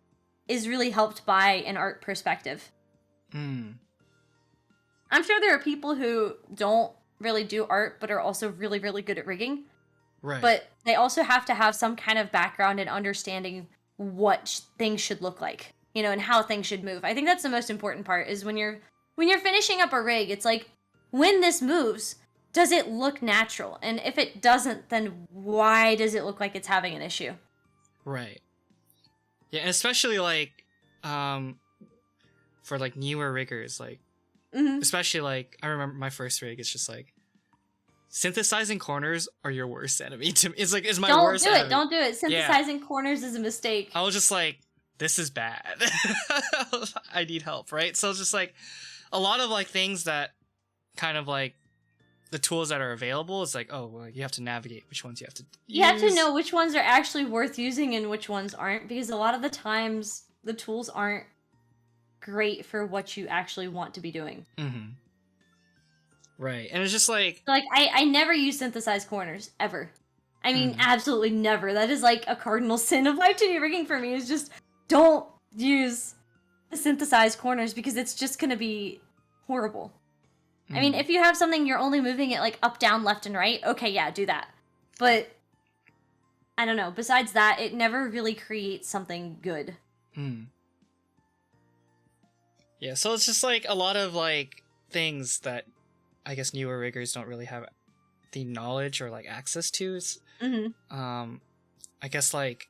Speaker 2: is really helped by an art perspective.
Speaker 1: Mm.
Speaker 2: I'm sure there are people who don't really do art, but are also really, really good at rigging.
Speaker 1: Right.
Speaker 2: But they also have to have some kind of background in understanding what things should look like, you know, and how things should move. I think that's the most important part, is when you're finishing up a rig, it's like, when this moves, does it look natural? And if it doesn't, then why does it look like it's having an issue?
Speaker 1: Right. Yeah, and especially like for like newer riggers, like especially like I remember my first rig, it's just like synthesizing corners are your worst enemy to me. It's like, it's my worst enemy.
Speaker 2: Don't do it. Synthesizing corners is a mistake.
Speaker 1: I was just like, this is bad. I need help, right? So it's just like a lot of like things that kind of like the tools that are available, it's like, oh, well, you have to navigate which ones you have to use.
Speaker 2: You have to know which ones are actually worth using and which ones aren't, because a lot of the times the tools aren't great for what you actually want to be doing.
Speaker 1: Mm-hmm. Right. And it's just like
Speaker 2: I never use synthesized corners, ever. I mean, absolutely never. That is like a cardinal sin of Live2D rigging for me, is just don't use the synthesized corners, because it's just gonna be horrible. I mean, if you have something you're only moving it like up, down, left, and right, okay, yeah, do that. But I don't know. Besides that, it never really creates something good.
Speaker 1: Yeah, so it's just like a lot of like things that I guess newer riggers don't really have the knowledge or like access to. I guess like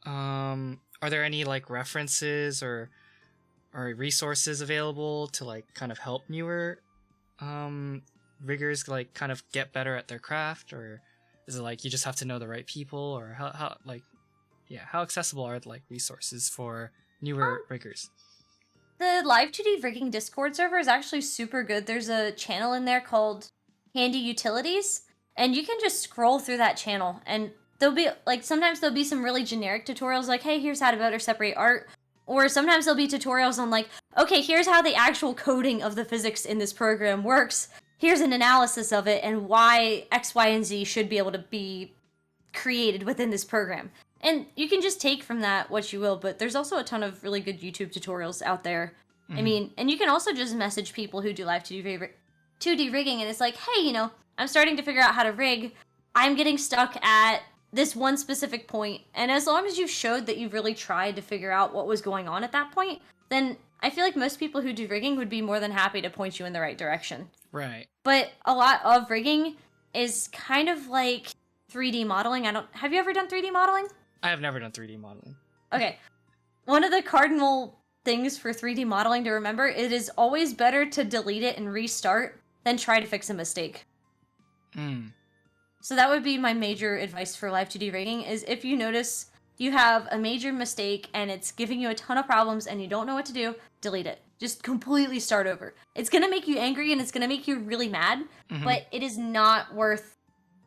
Speaker 1: are there any like references or resources available to like kind of help newer riggers like kind of get better at their craft? Or is it like you just have to know the right people? Or how like, yeah, how accessible are like resources for newer riggers?
Speaker 2: The Live2D rigging Discord server is actually super good. There's a channel in there called Handy Utilities, and you can just scroll through that channel, and there'll be like, sometimes there'll be some really generic tutorials like, hey, here's how to better separate art. Or sometimes there'll be tutorials on like, okay, here's how the actual coding of the physics in this program works. Here's an analysis of it and why X, Y, and Z should be able to be created within this program. And you can just take from that what you will, but there's also a ton of really good YouTube tutorials out there. I mean, and you can also just message people who do Live2D rigging, and it's like, hey, you know, I'm starting to figure out how to rig. I'm getting stuck at this one specific point, and as long as you've showed that you've really tried to figure out what was going on at that point, then I feel like most people who do rigging would be more than happy to point you in the right direction.
Speaker 1: Right.
Speaker 2: But a lot of rigging is kind of like 3D modeling. Have you ever done 3D modeling?
Speaker 1: I have never done 3D modeling.
Speaker 2: Okay. One of the cardinal things for 3D modeling to remember, it is always better to delete it and restart than try to fix a mistake. So that would be my major advice for Live2D rigging, is if you notice you have a major mistake and it's giving you a ton of problems and you don't know what to do, delete it. Just completely start over. It's gonna make you angry and it's gonna make you really mad, but it is not worth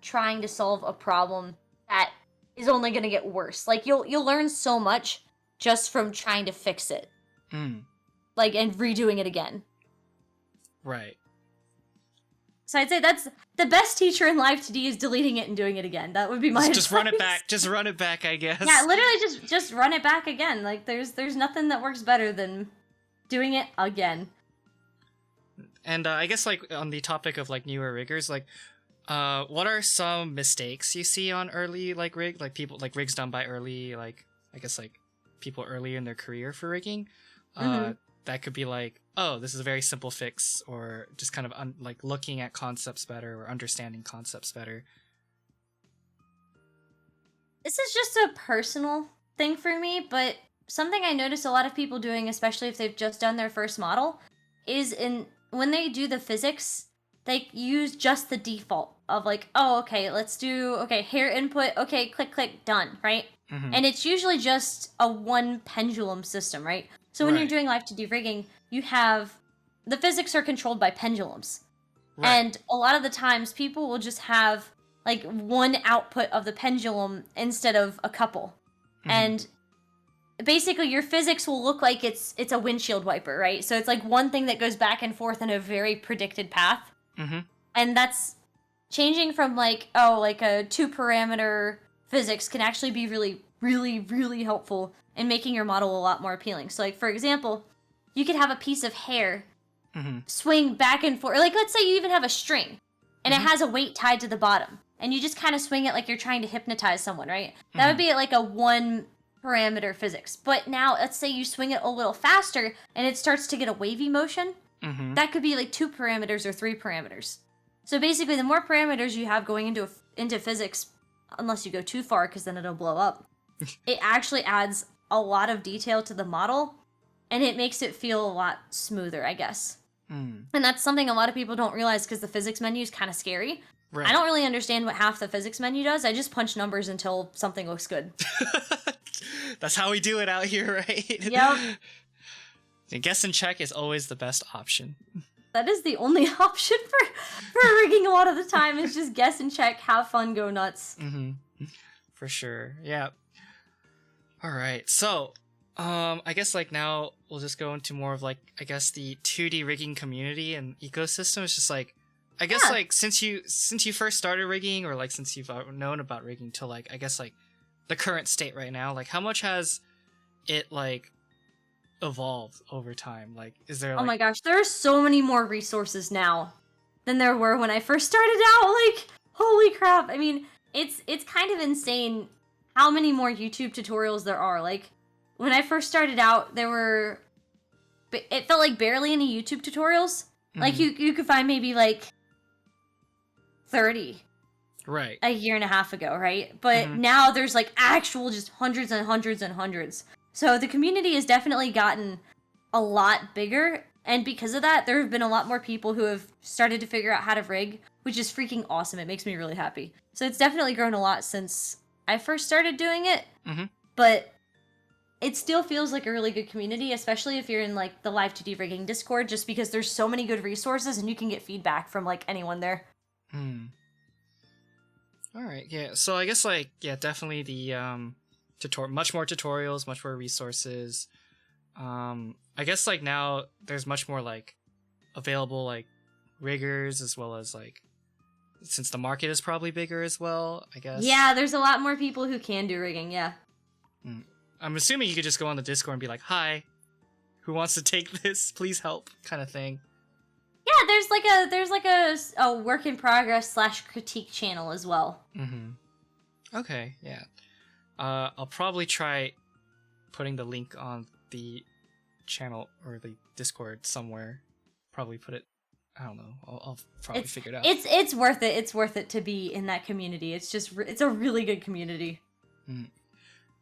Speaker 2: trying to solve a problem that is only going to get worse. Like, you'll learn so much just from trying to fix it. Like, and redoing it again.
Speaker 1: Right.
Speaker 2: So I'd say that's the best teacher in Live2D is deleting it and doing it again. That would be my
Speaker 1: just run it back. Just run it back, I guess.
Speaker 2: Yeah, literally just run it back again. Like, there's nothing that works better than doing it again.
Speaker 1: And I guess, like, on the topic of, like, newer riggers, like, what are some mistakes you see on early, like, rig? Like, people, like, rigs done by early, like, I guess, like, people early in their career for rigging? That could be like, oh, this is a very simple fix, or just kind of, like, looking at concepts better, or understanding concepts better.
Speaker 2: This is just a personal thing for me, but something I notice a lot of people doing, especially if they've just done their first model, is when they do the physics, they use just the default of like, oh, okay, let's do, okay, hair input, okay, click, click, done, right? And it's usually just a one pendulum system, right? So when you're doing Live2D rigging, you have, the physics are controlled by pendulums. Right. And a lot of the times people will just have like one output of the pendulum instead of a couple. And basically your physics will look like it's a windshield wiper, right? So it's like one thing that goes back and forth in a very predicted path. And that's changing from like, oh, like a 2-parameter physics can actually be really, really, really helpful in making your model a lot more appealing. So like, for example, you could have a piece of hair swing back and forth. Or like, let's say you even have a string and it has a weight tied to the bottom. And you just kind of swing it like you're trying to hypnotize someone, right? That would be like a 1-parameter physics. But now, let's say you swing it a little faster and it starts to get a wavy motion. That could be like 2 parameters or 3 parameters. So basically, the more parameters you have going into physics, unless you go too far, because then it'll blow up, it actually adds a lot of detail to the model, and it makes it feel a lot smoother, I guess. And that's something a lot of people don't realize because the physics menu is kind of scary. Right. I don't really understand what half the physics menu does. I just punch numbers until something looks good.
Speaker 1: That's how we do it out here, right?
Speaker 2: Yep.
Speaker 1: And guess and check is always the best option.
Speaker 2: That is the only option for rigging a lot of the time, is just guess and check, have fun, go nuts.
Speaker 1: For sure, yeah. Alright, so, I guess, like, now we'll just go into more of, like, I guess the 2D rigging community and ecosystem. It's just, like, I guess, like, since you first started rigging, or, like, since you've known about rigging till, like, I guess, like, the current state right now, like, how much has it, like, evolved over time? Like, is there, like...
Speaker 2: Oh my gosh, there are so many more resources now than there were when I first started out. Like, holy crap. I mean, it's kind of insane how many more YouTube tutorials there are. Like, when I first started out, it felt like barely any YouTube tutorials. Like, you could find maybe, like, 30
Speaker 1: right
Speaker 2: a year and a half ago, right? But now there's, like, actual just hundreds and hundreds and hundreds. So the community has definitely gotten a lot bigger, and because of that, there have been a lot more people who have started to figure out how to rig, which is freaking awesome. It makes me really happy. So it's definitely grown a lot since I first started doing it, but it still feels like a really good community, especially if you're in, like, the Live2D rigging Discord, just because there's so many good resources and you can get feedback from, like, anyone there.
Speaker 1: Alright, yeah, so I guess, like, yeah, definitely the, much more tutorials, much more resources. I guess, like, now there's much more, like, available, like, riggers, as well as, like, since the market is probably bigger as well, I guess.
Speaker 2: Yeah, there's a lot more people who can do rigging, yeah.
Speaker 1: I'm assuming you could just go on the Discord and be like, hi, who wants to take this? Please help, kind of thing.
Speaker 2: Yeah, there's like a work in progress / critique channel as well.
Speaker 1: Okay, yeah. I'll probably try putting the link on the channel or the Discord somewhere. Probably put it, I don't know, I'll probably figure it out.
Speaker 2: It's worth it. It's worth it to be in that community. It's just, it's a really good community.
Speaker 1: And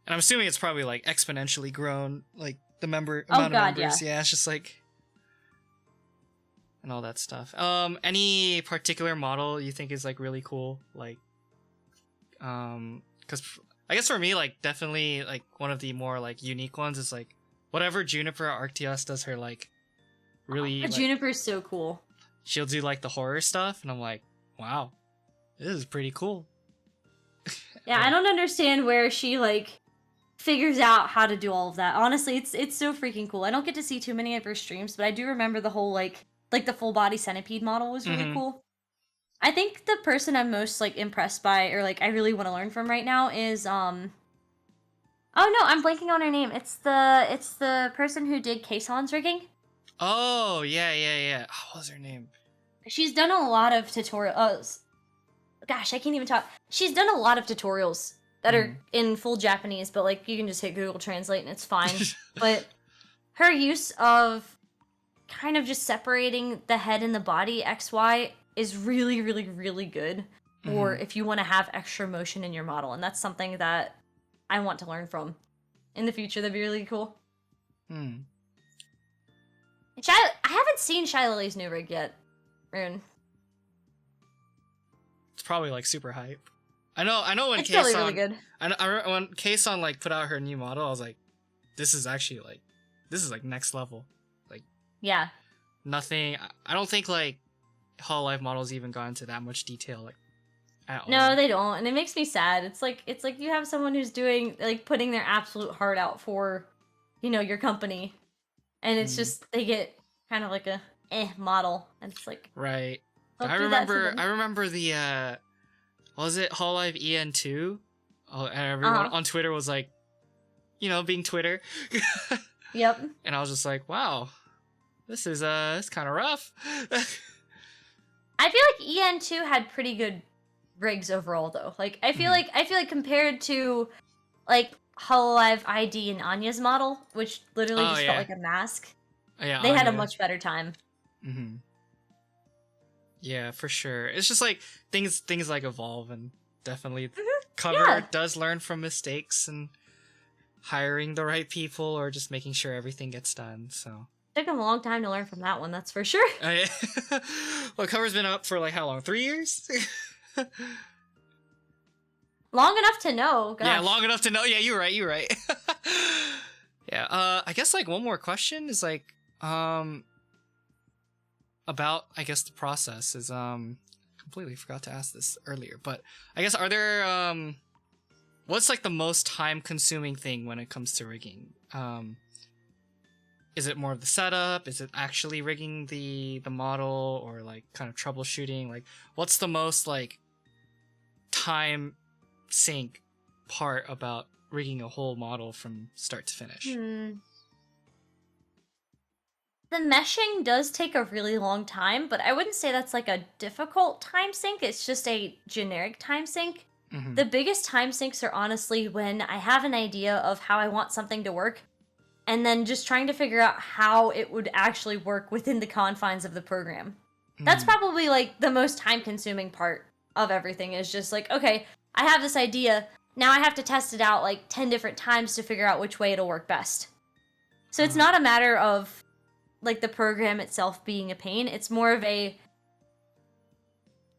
Speaker 1: I'm assuming it's probably, like, exponentially grown, like, the amount of members. Yeah, it's just, like, and all that stuff. Any particular model you think is, like, really cool? Like, because I guess for me, like, definitely, like, one of the more, like, unique ones is, like, whatever Juniper Arctios does her, like, really... like,
Speaker 2: Juniper is so cool.
Speaker 1: She'll do, like, the horror stuff, and I'm like, wow, this is pretty cool.
Speaker 2: Yeah, I don't understand where she like figures out how to do all of that. Honestly, it's so freaking cool. I don't get to see too many of her streams, but I do remember the whole like the full body centipede model was really cool. I think the person I'm most like impressed by or like I really want to learn from right now is oh no, I'm blanking on her name. It's the person who did Kaison's rigging.
Speaker 1: Oh, yeah. Oh, what was her name?
Speaker 2: She's done a lot of tutorials. Gosh, I can't even talk. She's done a lot of tutorials that are in full Japanese, but like you can just hit Google Translate and it's fine. But her use of kind of just separating the head and the body XY is really, really, really good for if you want to have extra motion in your model, and that's something that I want to learn from in the future. That'd be really cool. I haven't seen Shylali's new rig yet, Rune.
Speaker 1: It's probably like super hype. I know when
Speaker 2: It's probably really
Speaker 1: Kaison,
Speaker 2: good.
Speaker 1: I remember when Kaison like put out her new model, I was like, this is like next level. Like,
Speaker 2: Yeah.
Speaker 1: nothing. I don't think like Hololive models even got into that much detail like at all.
Speaker 2: No, they don't, and it makes me sad. It's like you have someone who's doing like putting their absolute heart out for, your company, and it's just they get kind of like a model, and it's like
Speaker 1: right.
Speaker 2: don't
Speaker 1: I
Speaker 2: do that to them.
Speaker 1: remember the what was it, Hololive EN2? Oh, and everyone on Twitter was like, being Twitter.
Speaker 2: Yep.
Speaker 1: And I was just like, wow, this is it's kind of rough.
Speaker 2: I feel like EN2 had pretty good rigs overall though. Like I feel like compared to like Hololive ID and Anya's model, which literally just felt like a mask.
Speaker 1: Yeah,
Speaker 2: they had a much better time.
Speaker 1: Yeah, for sure. It's just like things like evolve, and definitely cover does learn from mistakes and hiring the right people or just making sure everything gets done. So
Speaker 2: took them a long time to learn from that one, that's for sure.
Speaker 1: Well, cover's been up for like how long? 3 years?
Speaker 2: Long enough to know. Gosh.
Speaker 1: Yeah, long enough to know. Yeah, you're right. Yeah, I guess like one more question is like about I guess the process is completely forgot to ask this earlier, but I guess are there what's like the most time consuming thing when it comes to rigging? Is it more of the setup? Is it actually rigging the model, or like kind of troubleshooting? Like what's the most like time sink part about rigging a whole model from start to finish?
Speaker 2: The meshing does take a really long time, but I wouldn't say that's like a difficult time sink. It's just a generic time sink. The biggest time sinks are honestly when I have an idea of how I want something to work, and then just trying to figure out how it would actually work within the confines of the program. That's probably like the most time consuming part of everything, is just like, okay, I have this idea, now I have to test it out like 10 different times to figure out which way it'll work best. So it's not a matter of like the program itself being a pain, it's more of I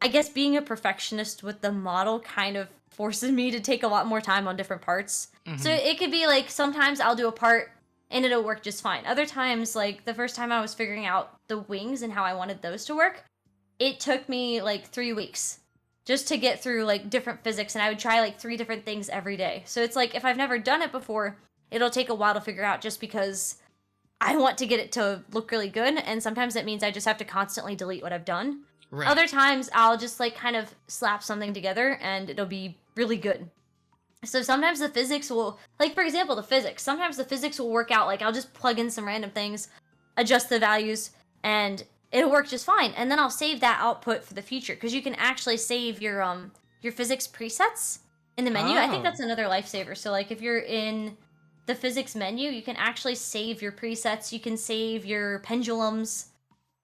Speaker 2: guess being a perfectionist with the model kind of forces me to take a lot more time on different parts. So it could be like sometimes I'll do a part and it'll work just fine. Other times, like the first time I was figuring out the wings and how I wanted those to work, it took me like 3 weeks just to get through like different physics, and I would try like 3 different things every day. So it's like if I've never done it before, it'll take a while to figure out just because I want to get it to look really good, and sometimes that means I just have to constantly delete what I've done. Right. Other times I'll just like kind of slap something together and it'll be really good. So sometimes the physics will, like for example, sometimes the physics will work out, like I'll just plug in some random things, adjust the values, and it'll work just fine. And then I'll save that output for the future, because you can actually save your physics presets in the menu. I think that's another lifesaver. So like if you're in the physics menu, you can actually save your presets, you can save your pendulums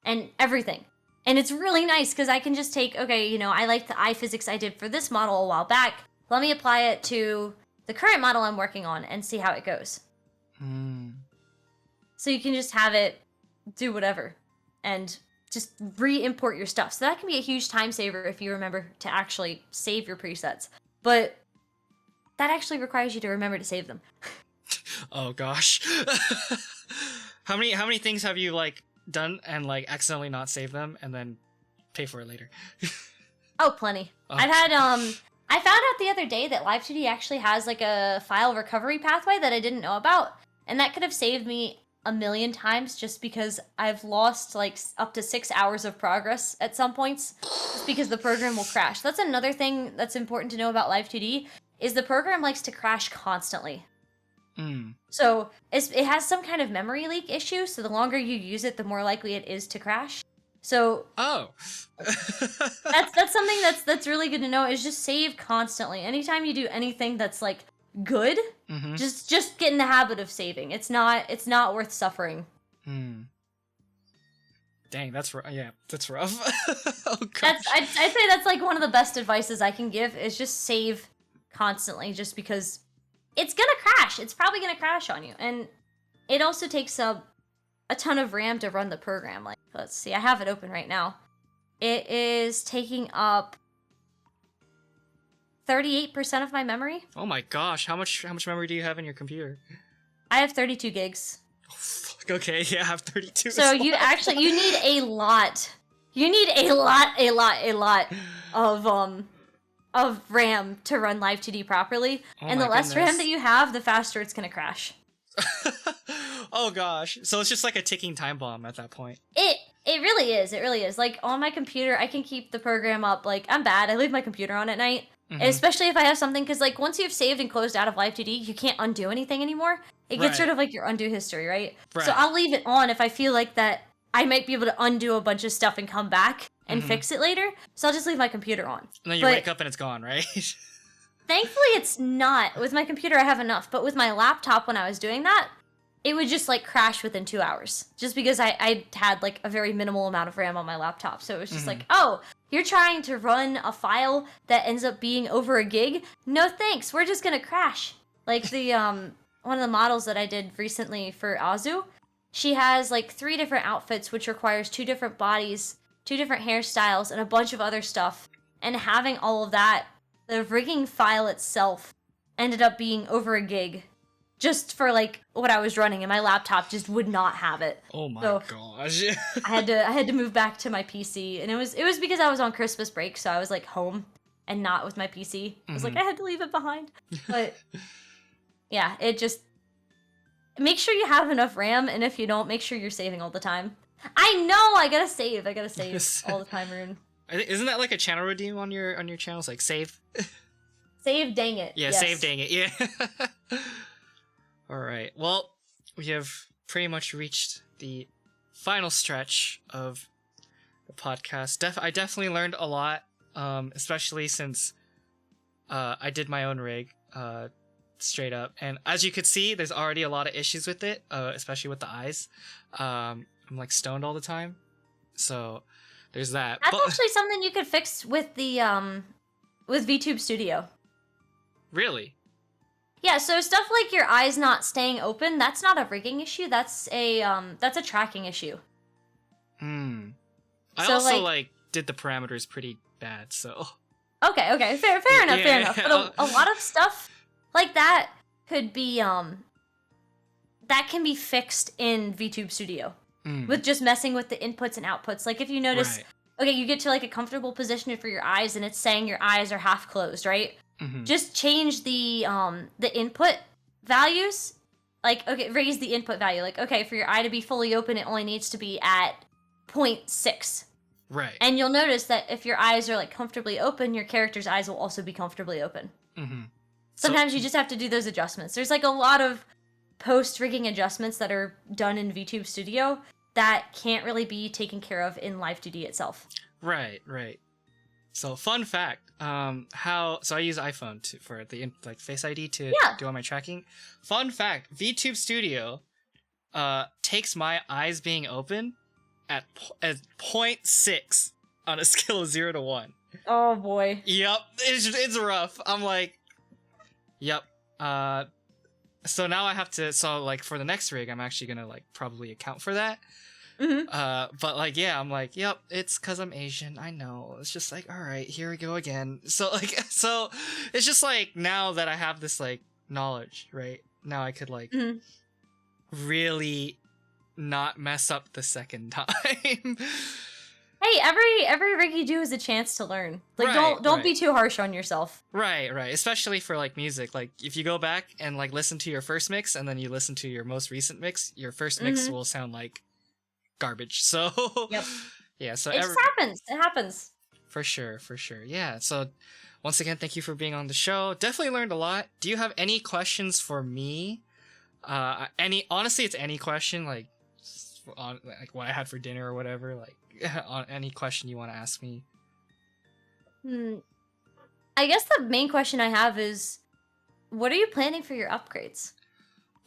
Speaker 2: and everything. And it's really nice because I can just take, okay, I like the eye physics I did for this model a while back. Let me apply it to the current model I'm working on and see how it goes. So you can just have it do whatever and just re-import your stuff. So that can be a huge time saver if you remember to actually save your presets. But that actually requires you to remember to save them.
Speaker 1: Oh gosh. How many things have you like done and like accidentally not save them and then pay for it later?
Speaker 2: Oh, plenty. Oh. I've I found out the other day that Live2D actually has like a file recovery pathway that I didn't know about, and that could have saved me a million times just because I've lost like up to 6 hours of progress at some points just because the program will crash. That's another thing that's important to know about Live2D is the program likes to crash constantly. So it has some kind of memory leak issue, so the longer you use it, the more likely it is to crash. So that's something that's really good to know is just save constantly. Anytime you do anything that's like good, just get in the habit of saving. It's not worth suffering.
Speaker 1: Dang, that's rough. Yeah, that's rough. Oh
Speaker 2: gosh. I'd say that's like one of the best advices I can give is just save constantly, just because it's gonna crash. It's probably gonna crash on you, and it also takes a ton of RAM to run the program. Like, let's see, I have it open right now. It is taking up 38% of my memory.
Speaker 1: Oh my gosh, how much memory do you have in your computer?
Speaker 2: I have 32 gigs.
Speaker 1: Oh, fuck, okay, yeah, I have 32.
Speaker 2: So you need a lot. You need a lot of RAM to run Live2D properly.
Speaker 1: Oh
Speaker 2: and the less RAM that you have, the faster it's gonna crash.
Speaker 1: Oh gosh. So it's just like a ticking time bomb at that point.
Speaker 2: It really is. It really is. Like, on my computer, I can keep the program up. Like, I'm bad. I leave my computer on at night. Especially if I have something, because, like, once you've saved and closed out of Live2D, you can't undo anything anymore. It gets rid of, like, your undo history, right? So I'll leave it on if I feel like that I might be able to undo a bunch of stuff and come back and fix it later. So I'll just leave my computer on.
Speaker 1: And then you wake up and it's gone, right?
Speaker 2: Thankfully, it's not. With my computer, I have enough. But with my laptop, when I was doing that, it would just, like, crash within 2 hours. Just because I had, like, a very minimal amount of RAM on my laptop. So it was just like, oh, you're trying to run a file that ends up being over a gig? No thanks, we're just gonna crash. Like, the, one of the models that I did recently for Azu, she has, like, 3 different outfits, which requires 2 different bodies, 2 different hairstyles, and a bunch of other stuff. And having all of that, the rigging file itself ended up being over a gig. Just for, like, what I was running, and my laptop just would not have it.
Speaker 1: Oh my gosh.
Speaker 2: I had to move back to my PC, and it was because I was on Christmas break, so I was, like, home and not with my PC. I was like, I had to leave it behind. But yeah, it just, make sure you have enough RAM, and if you don't, make sure you're saving all the time. I know, I gotta save all the time, Rune.
Speaker 1: Isn't that like a channel redeem on your channels, like save?
Speaker 2: Save dang it.
Speaker 1: Yeah, yes. Save dang it. Yeah. All right. Well, we have pretty much reached the final stretch of the podcast. I definitely learned a lot, especially since I did my own rig, straight up. And as you could see, there's already a lot of issues with it, especially with the eyes. I'm like stoned all the time, so there's that.
Speaker 2: That's actually something you could fix with the with VTube Studio.
Speaker 1: Really?
Speaker 2: Yeah, so stuff like your eyes not staying open, that's not a rigging issue, that's a tracking issue.
Speaker 1: I also like did the parameters pretty bad, so.
Speaker 2: Okay, fair enough. But a lot of stuff like that could be that can be fixed in VTube Studio with just messing with the inputs and outputs. Like if you notice, okay, you get to like a comfortable position for your eyes and it's saying your eyes are half closed, right? Just change the input values. Like, okay, raise the input value. Like, okay, for your eye to be fully open, it only needs to be at 0.6.
Speaker 1: Right.
Speaker 2: And you'll notice that if your eyes are like comfortably open, your character's eyes will also be comfortably open. Sometimes you just have to do those adjustments. There's like a lot of post-rigging adjustments that are done in VTube Studio that can't really be taken care of in Live2D itself.
Speaker 1: Right. So, fun fact, so I use iPhone for the like Face ID to do all my tracking. Fun fact, VTube Studio takes my eyes being open at 0.6 on a scale of 0 to 1.
Speaker 2: Oh boy.
Speaker 1: Yep, it's rough. I'm like, yep. So now I have to, like for the next rig, I'm actually gonna like probably account for that. But like, yeah, I'm like, yep, it's cause I'm Asian. I know. It's just like, all right, here we go again. So it's just like now that I have this like knowledge, right? Now I could like really not mess up the second time.
Speaker 2: Hey, every rig you do is a chance to learn. Like,
Speaker 1: Right,
Speaker 2: don't be
Speaker 1: right.
Speaker 2: too harsh on yourself.
Speaker 1: Right, especially for like music. Like if you go back and like listen to your first mix and then you listen to your most recent mix, your first mix
Speaker 2: Mm-hmm.
Speaker 1: will sound like garbage. So
Speaker 2: Yep.
Speaker 1: yeah, so
Speaker 2: It just happens. It happens.
Speaker 1: for sure, for sure. Yeah. So once again, thank you for being on the show. Definitely learned a lot. Do you have any questions for me? Any honestly, it's any question like on like what I had for dinner or whatever. Like on any question you want to ask me.
Speaker 2: I guess the main question I have is, what are you planning for your upgrades?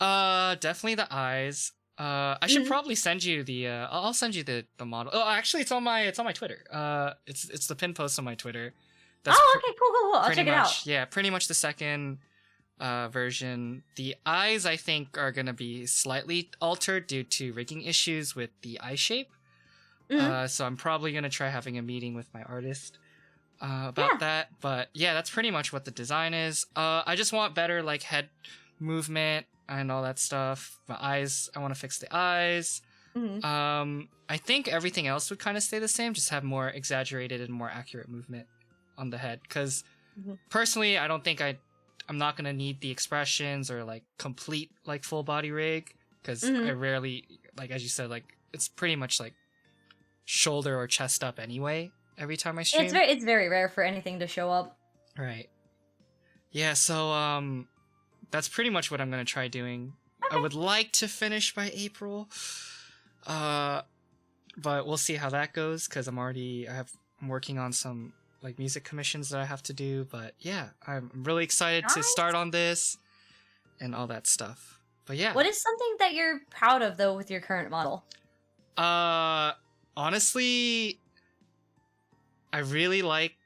Speaker 1: Definitely the eyes. I should probably send you the. I'll send you the model. Oh, actually, it's on my Twitter. It's the pin post on my Twitter.
Speaker 2: Oh, okay, cool. I'll check it out.
Speaker 1: Yeah, pretty much the second version. The eyes, I think, are gonna be slightly altered due to rigging issues with the eye shape. So I'm probably gonna try having a meeting with my artist about that. But yeah, that's pretty much what the design is. I just want better like head movement and all that stuff. My eyes, I want to fix the eyes. I think everything else would kind of stay the same, just have more exaggerated and more accurate movement on the head. Because personally, I don't think I'm not gonna need the expressions or like complete like full body rig, because I rarely, like as you said, like it's pretty much like shoulder or chest up anyway every time I stream.
Speaker 2: It's very rare for anything to show up.
Speaker 1: Right. Yeah. So that's pretty much what I'm gonna try doing.
Speaker 2: Okay.
Speaker 1: I would like to finish by April, but we'll see how that goes, because I'm working on some like music commissions that I have to do. But yeah, I'm really excited to start on this and all that stuff. But yeah,
Speaker 2: What is something that you're proud of though with your current model?
Speaker 1: Honestly, I really like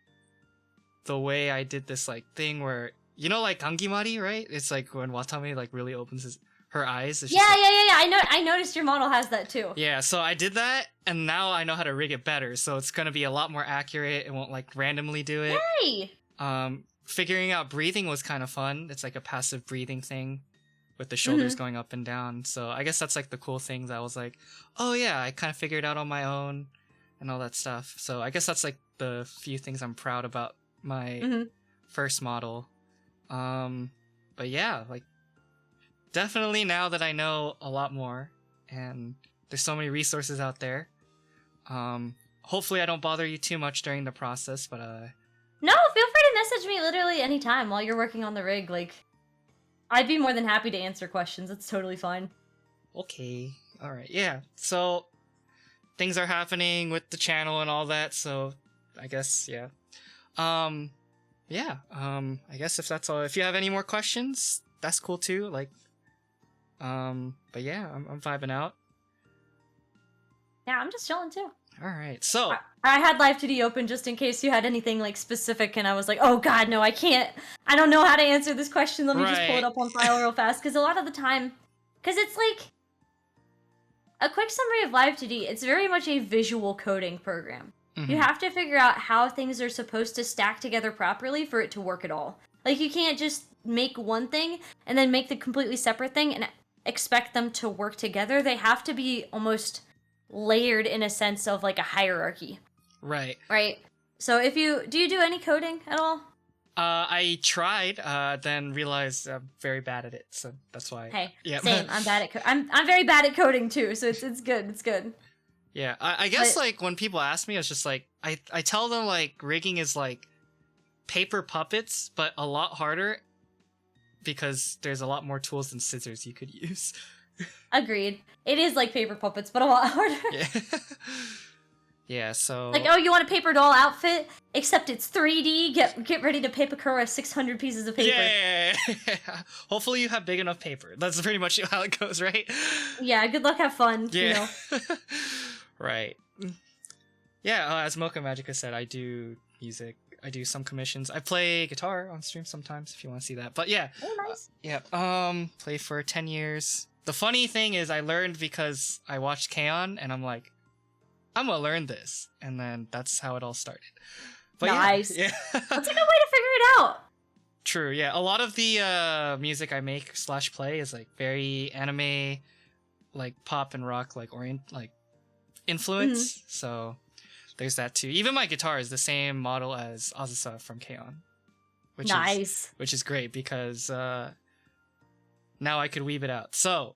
Speaker 1: the way I did this like thing where, you know, like Kangimari, right? It's like when Watame like really opens her eyes. It's
Speaker 2: Yeah. I noticed your model has that too.
Speaker 1: Yeah, so I did that, and now I know how to rig it better. So it's gonna be a lot more accurate. It won't like randomly do it.
Speaker 2: Yay!
Speaker 1: Figuring out breathing was kind of fun. It's like a passive breathing thing with the shoulders going up and down. So I guess that's like the cool thing that I was like, oh yeah, I kind of figured out on my own and all that stuff. So I guess that's like the few things I'm proud about my first model. But yeah, like definitely now that I know a lot more and there's so many resources out there, hopefully I don't bother you too much during the process, but
Speaker 2: No, feel free to message me literally anytime while you're working on the rig. Like, I'd be more than happy to answer questions. It's totally fine.
Speaker 1: Okay. All right. Yeah. So things are happening with the channel and all that. So I guess, yeah. I guess if that's all, if you have any more questions, that's cool too. Like, but yeah, I'm vibing out.
Speaker 2: Yeah, I'm just chilling too.
Speaker 1: All right. So
Speaker 2: I had Live2D open just in case you had anything like specific, and I was like, oh god, no, I can't. I don't know how to answer this question. Let me just pull it up on file real fast, because a lot of the time, because it's like a quick summary of Live2D. It's very much a visual coding program. You have to figure out how things are supposed to stack together properly for it to work at all. Like, you can't just make one thing and then make the completely separate thing and expect them to work together. They have to be almost layered in a sense of like a hierarchy.
Speaker 1: Right.
Speaker 2: So do you do any coding at all?
Speaker 1: I tried, then realized I'm very bad at it, so that's why.
Speaker 2: Hey,
Speaker 1: yeah.
Speaker 2: Same. I'm bad at I'm very bad at coding too, so it's good. It's good.
Speaker 1: Yeah, I guess like when people ask me, it's just like I tell them like rigging is like paper puppets, but a lot harder because there's a lot more tools than scissors you could use.
Speaker 2: Agreed. It is like paper puppets, but a lot harder.
Speaker 1: Yeah. Yeah, so
Speaker 2: like, oh, you want a paper doll outfit? Except it's 3D. Get ready to PacoSArt 600 pieces of paper.
Speaker 1: Yeah. Hopefully you have big enough paper. That's pretty much how it goes, right?
Speaker 2: Yeah, good luck, have fun.
Speaker 1: Yeah.
Speaker 2: You know.
Speaker 1: Right. Yeah, as Mocha Magica said, I do music. I do some commissions. I play guitar on stream sometimes if you want to see that. But yeah.
Speaker 2: Oh, nice.
Speaker 1: Played for 10 years. The funny thing is I learned because I watched K-On! And I'm like, I'm gonna learn this. And then that's how it all started. But
Speaker 2: nice.
Speaker 1: Yeah.
Speaker 2: That's a good way to figure it out.
Speaker 1: True, yeah. A lot of the music I make / play is like very anime, like pop and rock, like influence. So there's that too. Even my guitar is the same model as Azusa from K-On! Which is great because now I could weave it out. So,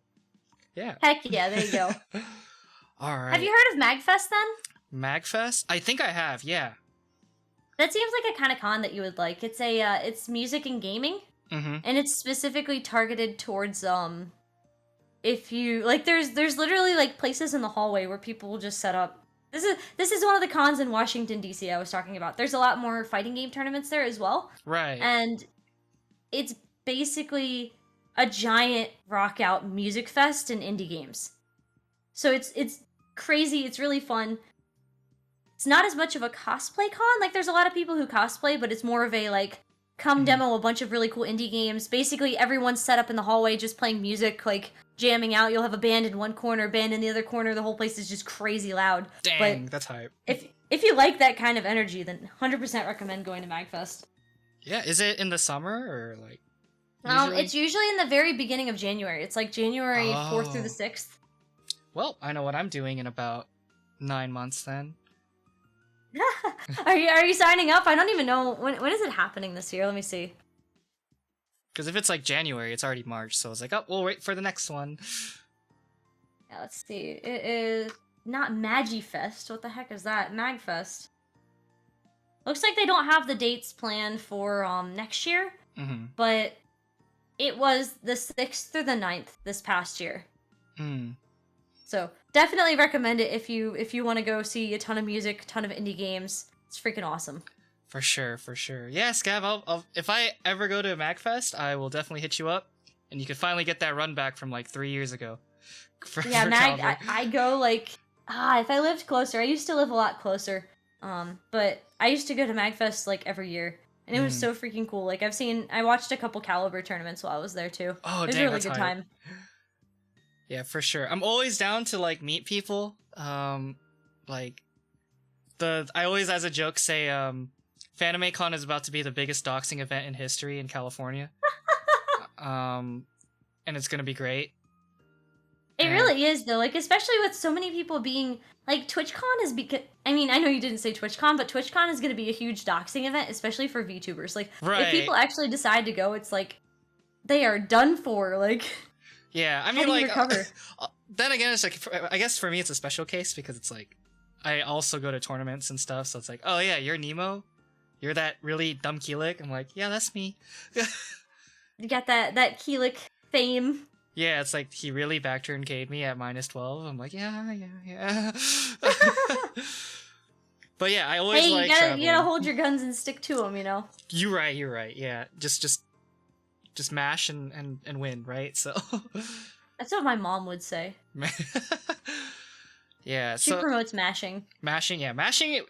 Speaker 1: yeah.
Speaker 2: Heck yeah, there you go.
Speaker 1: All right.
Speaker 2: Have you heard of MagFest then?
Speaker 1: MagFest? I think I have, yeah.
Speaker 2: That seems like a kind of con that you would like. It's it's music and gaming, and it's specifically targeted towards if you like, there's literally like places in the hallway where people will just set up. This is one of the cons in Washington D.C. I was talking about. There's a lot more fighting game tournaments there as well,
Speaker 1: right?
Speaker 2: And it's basically a giant rock out music fest in indie games. So it's crazy. It's really fun. It's not as much of a cosplay con. Like, there's a lot of people who cosplay, but it's more of a, like, come demo a bunch of really cool indie games. Basically, everyone's set up in the hallway just playing music, like, jamming out. You'll have a band in one corner, band in the other corner. The whole place is just crazy loud.
Speaker 1: Dang, that's hype.
Speaker 2: If you like that kind of energy, then 100% recommend going to MagFest.
Speaker 1: Yeah, is it in the summer, or, like,
Speaker 2: It's usually in the very beginning of January. It's, like, January 4th through the 6th.
Speaker 1: Well, I know what I'm doing in about 9 months, then.
Speaker 2: Are you signing up? I don't even know when is it happening this year. Let me see.
Speaker 1: Because if it's like January, it's already March, so it's like, oh, we'll wait for the next one.
Speaker 2: Yeah, let's see. It is not MagiFest. What the heck is that? MagFest. Looks like they don't have the dates planned for next year, but it was the 6th through the 9th this past year. So definitely recommend it if you want to go see a ton of music, a ton of indie games. It's freaking awesome. For sure.
Speaker 1: Yeah, Scav, I'll if I ever go to MagFest, I will definitely hit you up, and you could finally get that run back from like 3 years ago.
Speaker 2: Yeah, Mag, I go like, if I lived closer. I used to live a lot closer, but I used to go to MagFest like every year, and it was so freaking cool. Like, I watched a couple Caliber tournaments while I was there too.
Speaker 1: Oh,
Speaker 2: it was
Speaker 1: dang,
Speaker 2: a really
Speaker 1: that's
Speaker 2: good
Speaker 1: hype.
Speaker 2: time.
Speaker 1: Yeah, for sure. I'm always down to like meet people. Like I always, as a joke, say FanimeCon is about to be the biggest doxing event in history in California. And it's gonna be great.
Speaker 2: It really is, though. Like, especially with so many people being like, TwitchCon is because I mean, I know you didn't say TwitchCon, but TwitchCon is gonna be a huge doxing event, especially for VTubers. Like, if people actually decide to go, it's like they are done for. Like.
Speaker 1: Yeah, I mean, like,
Speaker 2: recover?
Speaker 1: Then again, it's like, I guess for me, it's a special case because it's like, I also go to tournaments and stuff, so it's like, oh yeah, you're Nemo? You're that really dumb Keelik? I'm like, yeah, that's me.
Speaker 2: You got that Keelik fame.
Speaker 1: Yeah, it's like, he really backturned me at -12. I'm like, yeah. But yeah, I always like traveling.
Speaker 2: You gotta hold your guns and stick to them, you know?
Speaker 1: You're right, yeah. Just mash and win, right? So
Speaker 2: that's what my mom would say.
Speaker 1: Yeah,
Speaker 2: she promotes mashing.
Speaker 1: Mashing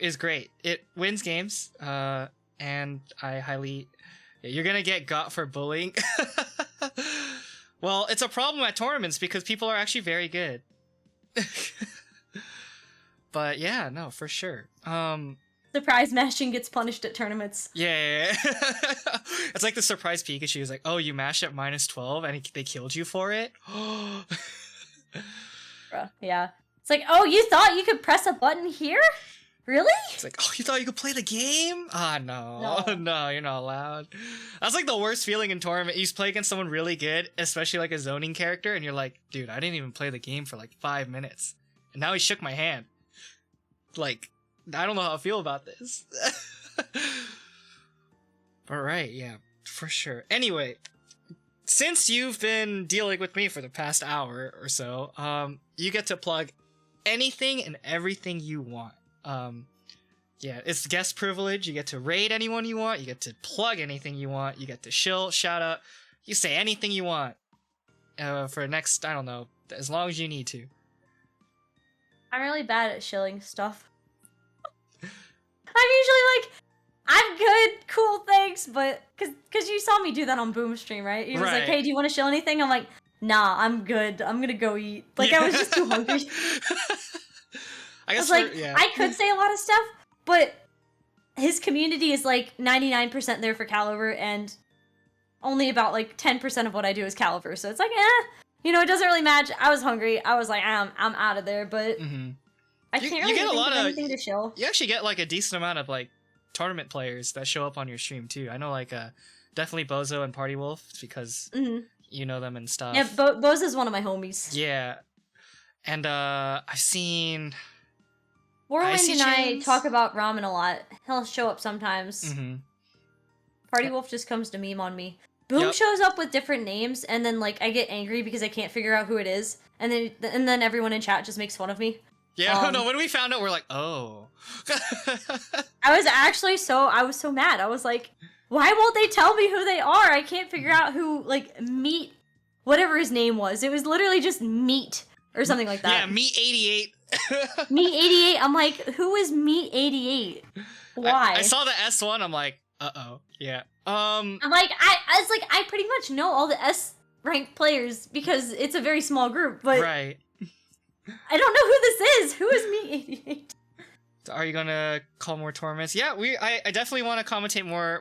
Speaker 1: is great. It wins games. And I highly, you're gonna get got for bullying. Well, it's a problem at tournaments because people are actually very good. But yeah, no, for sure.
Speaker 2: Surprise mashing gets punished at tournaments.
Speaker 1: Yeah. It's like the surprise Pikachu is like, oh, you mashed at -12 and they killed you for it?
Speaker 2: Yeah. It's like, oh, you thought you could press a button here? Really?
Speaker 1: It's like, oh, you thought you could play the game? No, you're not allowed. That's like the worst feeling in tournament. You play against someone really good, especially like a zoning character, and you're like, dude, I didn't even play the game for like 5 minutes. And now he shook my hand. Like, I don't know how I feel about this. Alright, yeah, for sure. Anyway, since you've been dealing with me for the past hour or so, you get to plug anything and everything you want. Yeah, it's guest privilege. You get to raid anyone you want. You get to plug anything you want. You get to shill, shout out. You say anything you want. For the next, I don't know, as long as you need to.
Speaker 2: I'm really bad at shilling stuff. I'm usually like, I'm good, cool, thanks, but because you saw me do that on Boom Stream, right? He was like, hey, do you want to shill anything? I'm like, nah, I'm good. I'm gonna go eat. Like, yeah. I was just too hungry. I was like, I could say a lot of stuff, but his community is like 99% there for Caliber, and only about like 10% of what I do is Caliber. So it's like, you know, it doesn't really match. I was hungry. I was like, I'm out of there. But I can't really
Speaker 1: get a
Speaker 2: think
Speaker 1: lot
Speaker 2: of
Speaker 1: of
Speaker 2: anything to show.
Speaker 1: You actually get like a decent amount of like tournament players that show up on your stream too. I know like definitely Bozo and Party Wolf because you know them and stuff.
Speaker 2: Yeah, Bozo's one of my homies.
Speaker 1: Yeah, and I've seen
Speaker 2: Warwind and I talk about ramen a lot. He'll show up sometimes.
Speaker 1: Mm-hmm.
Speaker 2: Party Wolf just comes to meme on me. Boom shows up with different names, and then like I get angry because I can't figure out who it is, and then everyone in chat just makes fun of me.
Speaker 1: Yeah, no. When we found out, we're like, oh.
Speaker 2: I was so mad. I was like, why won't they tell me who they are? I can't figure out who like Meat, whatever his name was. It was literally just Meat or something like that.
Speaker 1: Yeah, Meat 88.
Speaker 2: Meat 88. I'm like, who is Meat 88? Why?
Speaker 1: I saw the S1. I'm like, uh-oh. Yeah.
Speaker 2: I'm like, I pretty much know all the S ranked players because it's a very small group, but
Speaker 1: right.
Speaker 2: I don't know who this is. Who is Meat 88?
Speaker 1: Are you gonna call more tournaments? Yeah, I definitely want to commentate more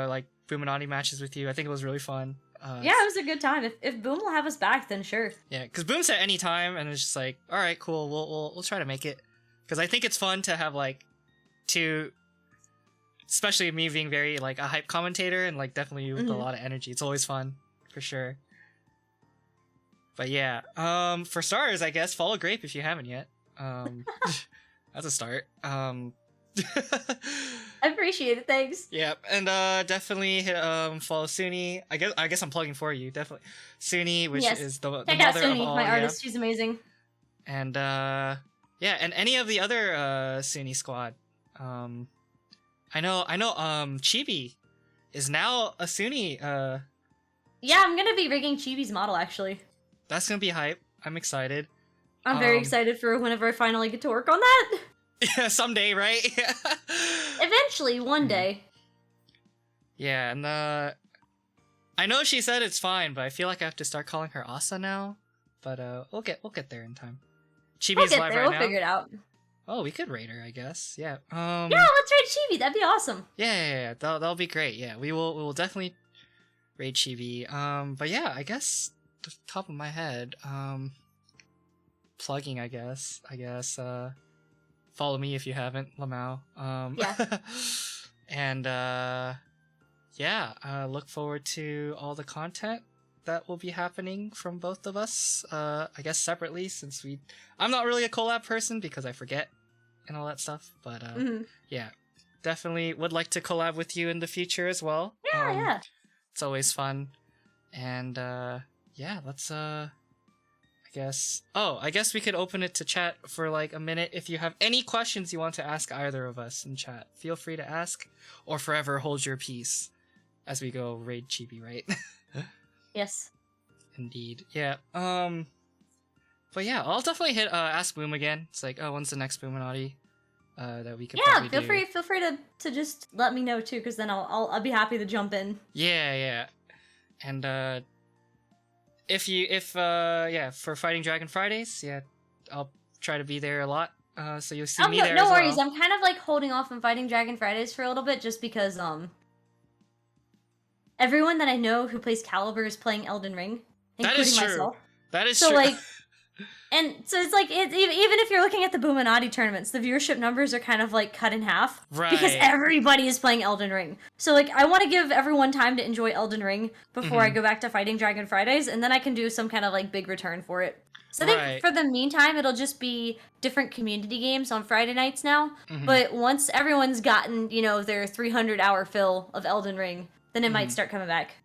Speaker 1: like Boominati matches with you. I think it was really fun.
Speaker 2: Yeah, it was a good time. If Boom will have us back, then sure.
Speaker 1: Yeah, because Boom said any time, and it's just like, all right, cool. We'll try to make it because I think it's fun to have like two, especially me being very like a hype commentator and like definitely with a lot of energy. It's always fun for sure. But yeah, for starters, I guess follow Grape if you haven't yet. That's a start.
Speaker 2: I appreciate it, thanks.
Speaker 1: Yeah, and definitely hit follow Suni. I guess I'm plugging for you. Definitely Suni, which is the
Speaker 2: Check
Speaker 1: mother
Speaker 2: out Suni,
Speaker 1: of all,
Speaker 2: my artist. She's amazing.
Speaker 1: And yeah, and any of the other Suni squad. I know Chibi is now a Suni.
Speaker 2: Yeah, I'm gonna be rigging Chibi's model actually.
Speaker 1: That's gonna be hype. I'm excited.
Speaker 2: I'm very excited for whenever I finally get to work on that.
Speaker 1: Yeah, someday, right?
Speaker 2: Eventually, one day.
Speaker 1: Yeah, and I know she said it's fine, but I feel like I have to start calling her Asa now. But we'll get there in time. Chibi's live right now.
Speaker 2: We'll figure it out.
Speaker 1: Oh, we could raid her, I guess. Yeah.
Speaker 2: Yeah, let's raid Chibi. That'd be awesome.
Speaker 1: Yeah. That'll be great. Yeah, we will definitely raid Chibi. But yeah, I guess the top of my head, plugging, I guess. Follow me if you haven't, Lamau.
Speaker 2: Yeah.
Speaker 1: And yeah, look forward to all the content that will be happening from both of us. I guess separately, since I'm not really a collab person because I forget and all that stuff. But yeah, definitely would like to collab with you in the future as well.
Speaker 2: Yeah.
Speaker 1: It's always fun. And yeah, let's I guess we could open it to chat for like a minute. If you have any questions you want to ask either of us in chat, feel free to ask, or forever hold your peace as we go raid Chibi, right?
Speaker 2: Yes.
Speaker 1: Indeed. Yeah. But yeah, I'll definitely hit ask Boom again. It's like, oh, when's the next Boominati that we could probably do?
Speaker 2: Feel free to just let me know too, because then I'll be happy to jump in.
Speaker 1: Yeah. And if for Fighting Dragon Fridays, yeah, I'll try to be there a lot. So you'll see me there as well.
Speaker 2: No worries, I'm kind of like holding off on Fighting Dragon Fridays for a little bit just because everyone that I know who plays Caliber is playing Elden Ring, including myself.
Speaker 1: That is
Speaker 2: so
Speaker 1: true.
Speaker 2: Like, and so it's like even if you're looking at the Boominati tournaments, the viewership numbers are kind of like cut in half,
Speaker 1: right?
Speaker 2: Because everybody is playing Elden Ring. So like, I want to give everyone time to enjoy Elden Ring before I go back to Fighting Dragon Fridays, and then I can do some kind of like big return for it. So I think for the meantime, it'll just be different community games on Friday nights now. But once everyone's gotten their 300-hour fill of Elden Ring, then it might start coming back.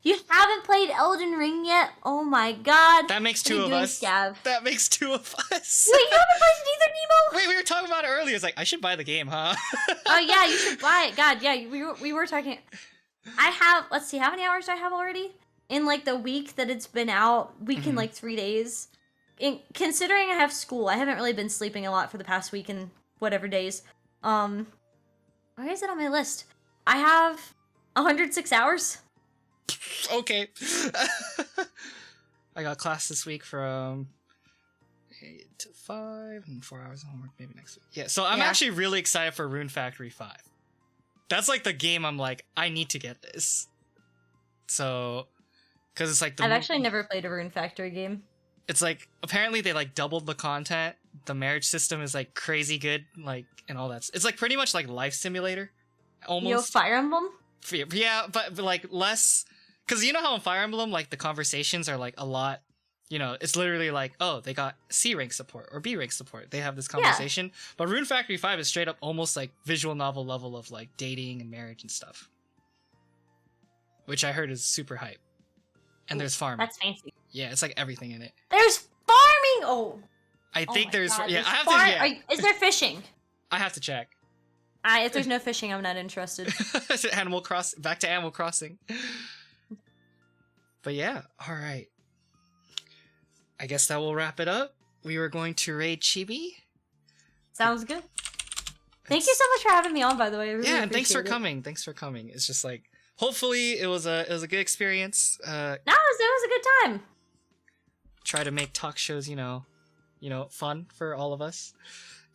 Speaker 2: You haven't played Elden Ring yet? Oh my god.
Speaker 1: That makes two of us.
Speaker 2: Scav?
Speaker 1: That makes two of us.
Speaker 2: Wait, you haven't played it either, Nemo?
Speaker 1: Wait, we were talking about it earlier. It's like, I should buy the game, huh?
Speaker 2: Oh yeah, you should buy it. God, yeah, we were talking. I have, let's see, how many hours do I have already? In like the week that it's been out, in like 3 days. Considering I have school, I haven't really been sleeping a lot for the past week and whatever days. Why is it on my list? I have 106 hours.
Speaker 1: Okay. I got class this week from 8 to 5 and 4 hours of homework maybe next week. Yeah, so I'm actually really excited for Rune Factory 5. That's like the game I'm like, I need to get this. So, because it's like
Speaker 2: I've actually never played a Rune Factory game.
Speaker 1: It's like, apparently they like doubled the content the marriage system is like crazy good, like, and all that. It's like pretty much like Life Simulator, almost.
Speaker 2: Yo, Fire Emblem?
Speaker 1: Yeah, but like less, because you know how in Fire Emblem, like the conversations are like a lot, you know, it's literally like, oh, they got C rank support or B rank support. They have this conversation. But Rune Factory 5 is straight up almost like visual novel level of like dating and marriage and stuff. Which I heard is super hype. And there's farming.
Speaker 2: That's fancy.
Speaker 1: Yeah, it's like everything in it.
Speaker 2: There's farming! Oh!
Speaker 1: I think there's...
Speaker 2: God,
Speaker 1: yeah,
Speaker 2: there's
Speaker 1: I have to... Yeah.
Speaker 2: Is there fishing?
Speaker 1: I have to check.
Speaker 2: If there's no fishing, I'm not interested.
Speaker 1: Back to Animal Crossing. But yeah, alright. I guess that will wrap it up. We were going to raid Chibi.
Speaker 2: Sounds good. Thank you so much for having me on, by the way. I really
Speaker 1: yeah, and thanks for
Speaker 2: appreciate it.
Speaker 1: coming. Thanks for coming. It's just like, hopefully it was a good experience.
Speaker 2: It was a good time.
Speaker 1: Try to make talk shows, you know, fun for all of us.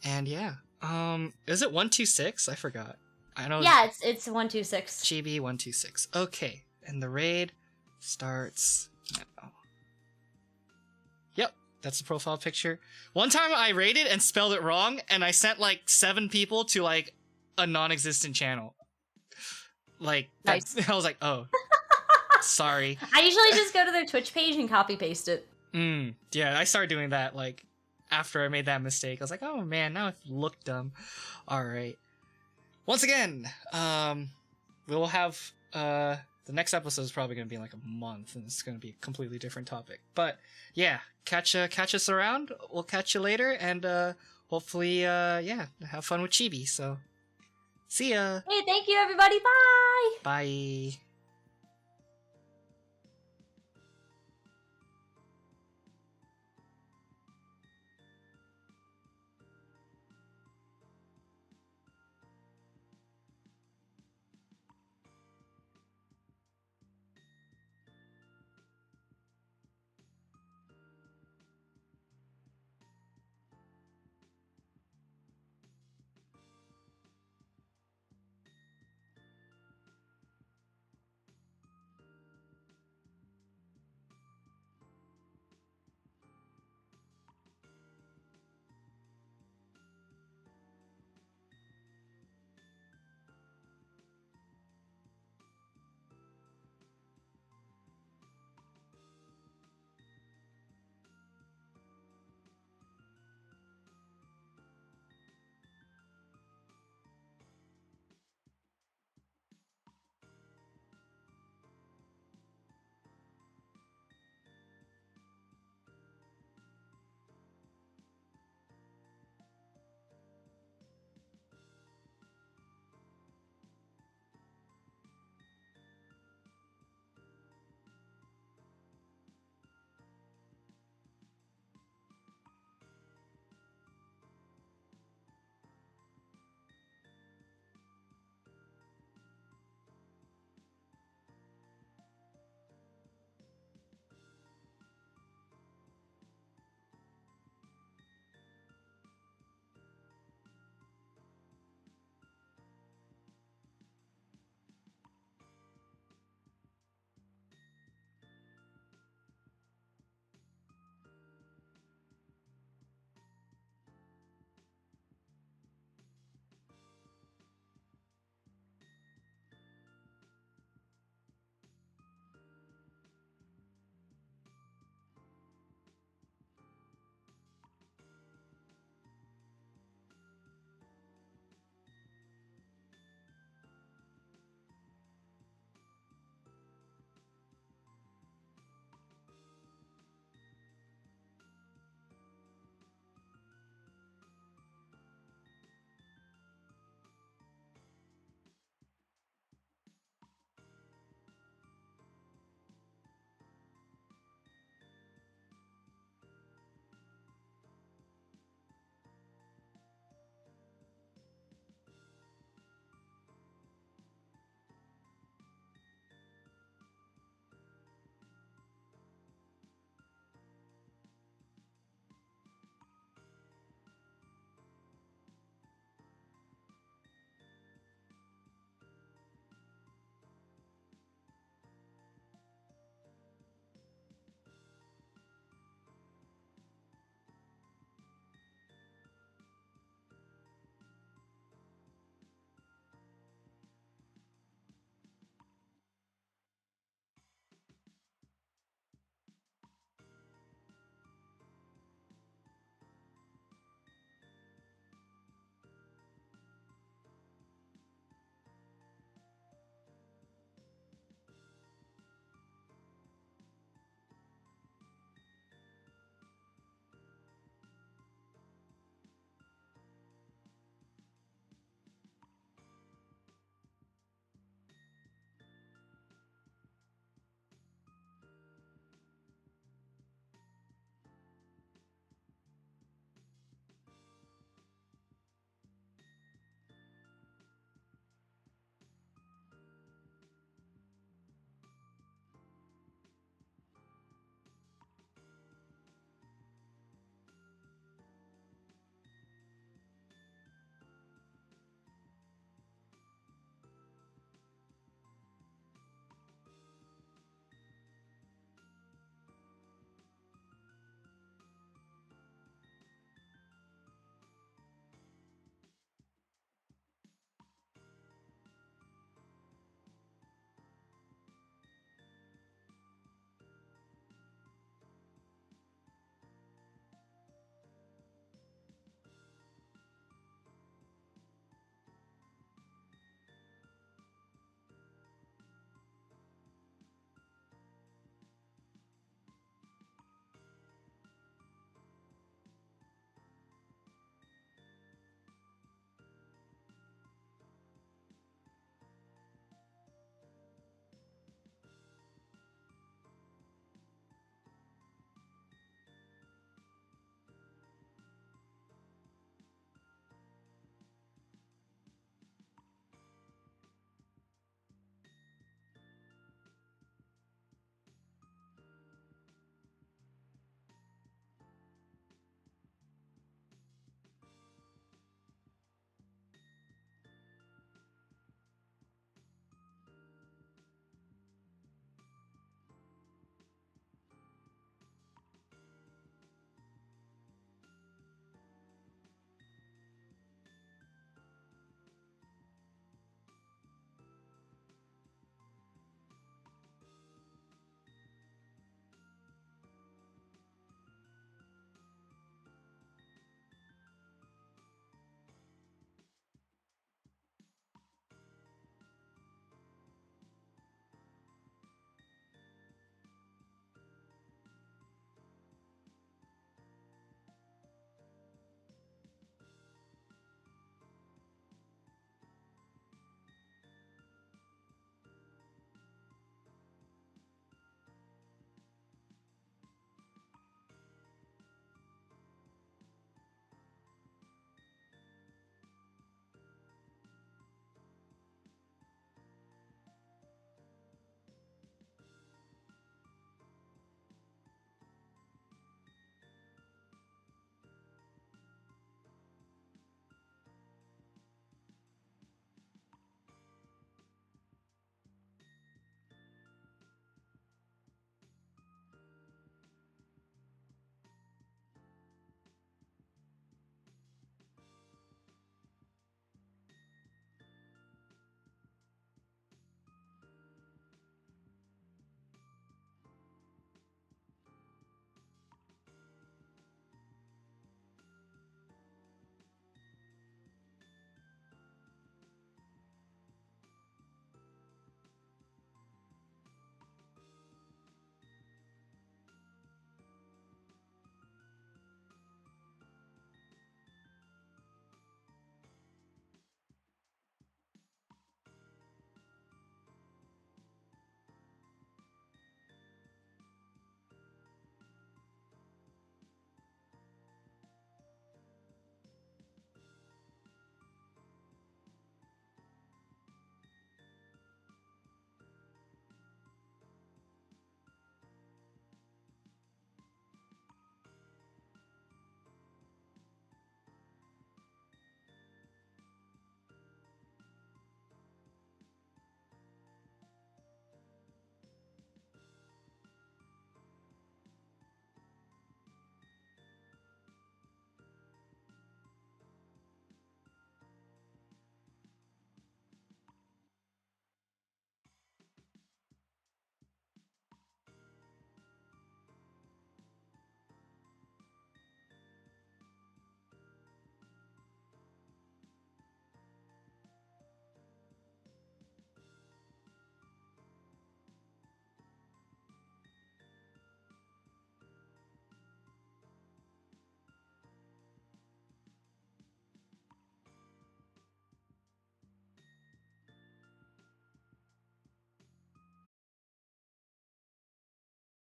Speaker 1: And yeah, is it 126? I forgot. I know.
Speaker 2: Yeah, it's 126.
Speaker 1: Chibi 126. Okay, and the raid starts now. Yep, that's the profile picture. One time I raided and spelled it wrong, and I sent like 7 people to like a non-existent channel. Like,
Speaker 2: nice.
Speaker 1: I was like, oh, sorry.
Speaker 2: I usually just go to their Twitch page and copy paste it.
Speaker 1: Yeah, I started doing that like after I made that mistake. I was like, oh man, now I look dumb. All right. Once again, we will have the next episode is probably going to be in like a month, and it's going to be a completely different topic. But yeah, catch us around. We'll catch you later, and hopefully, yeah, have fun with Chibi. So, see ya.
Speaker 2: Hey, thank you, everybody. Bye.
Speaker 1: Bye.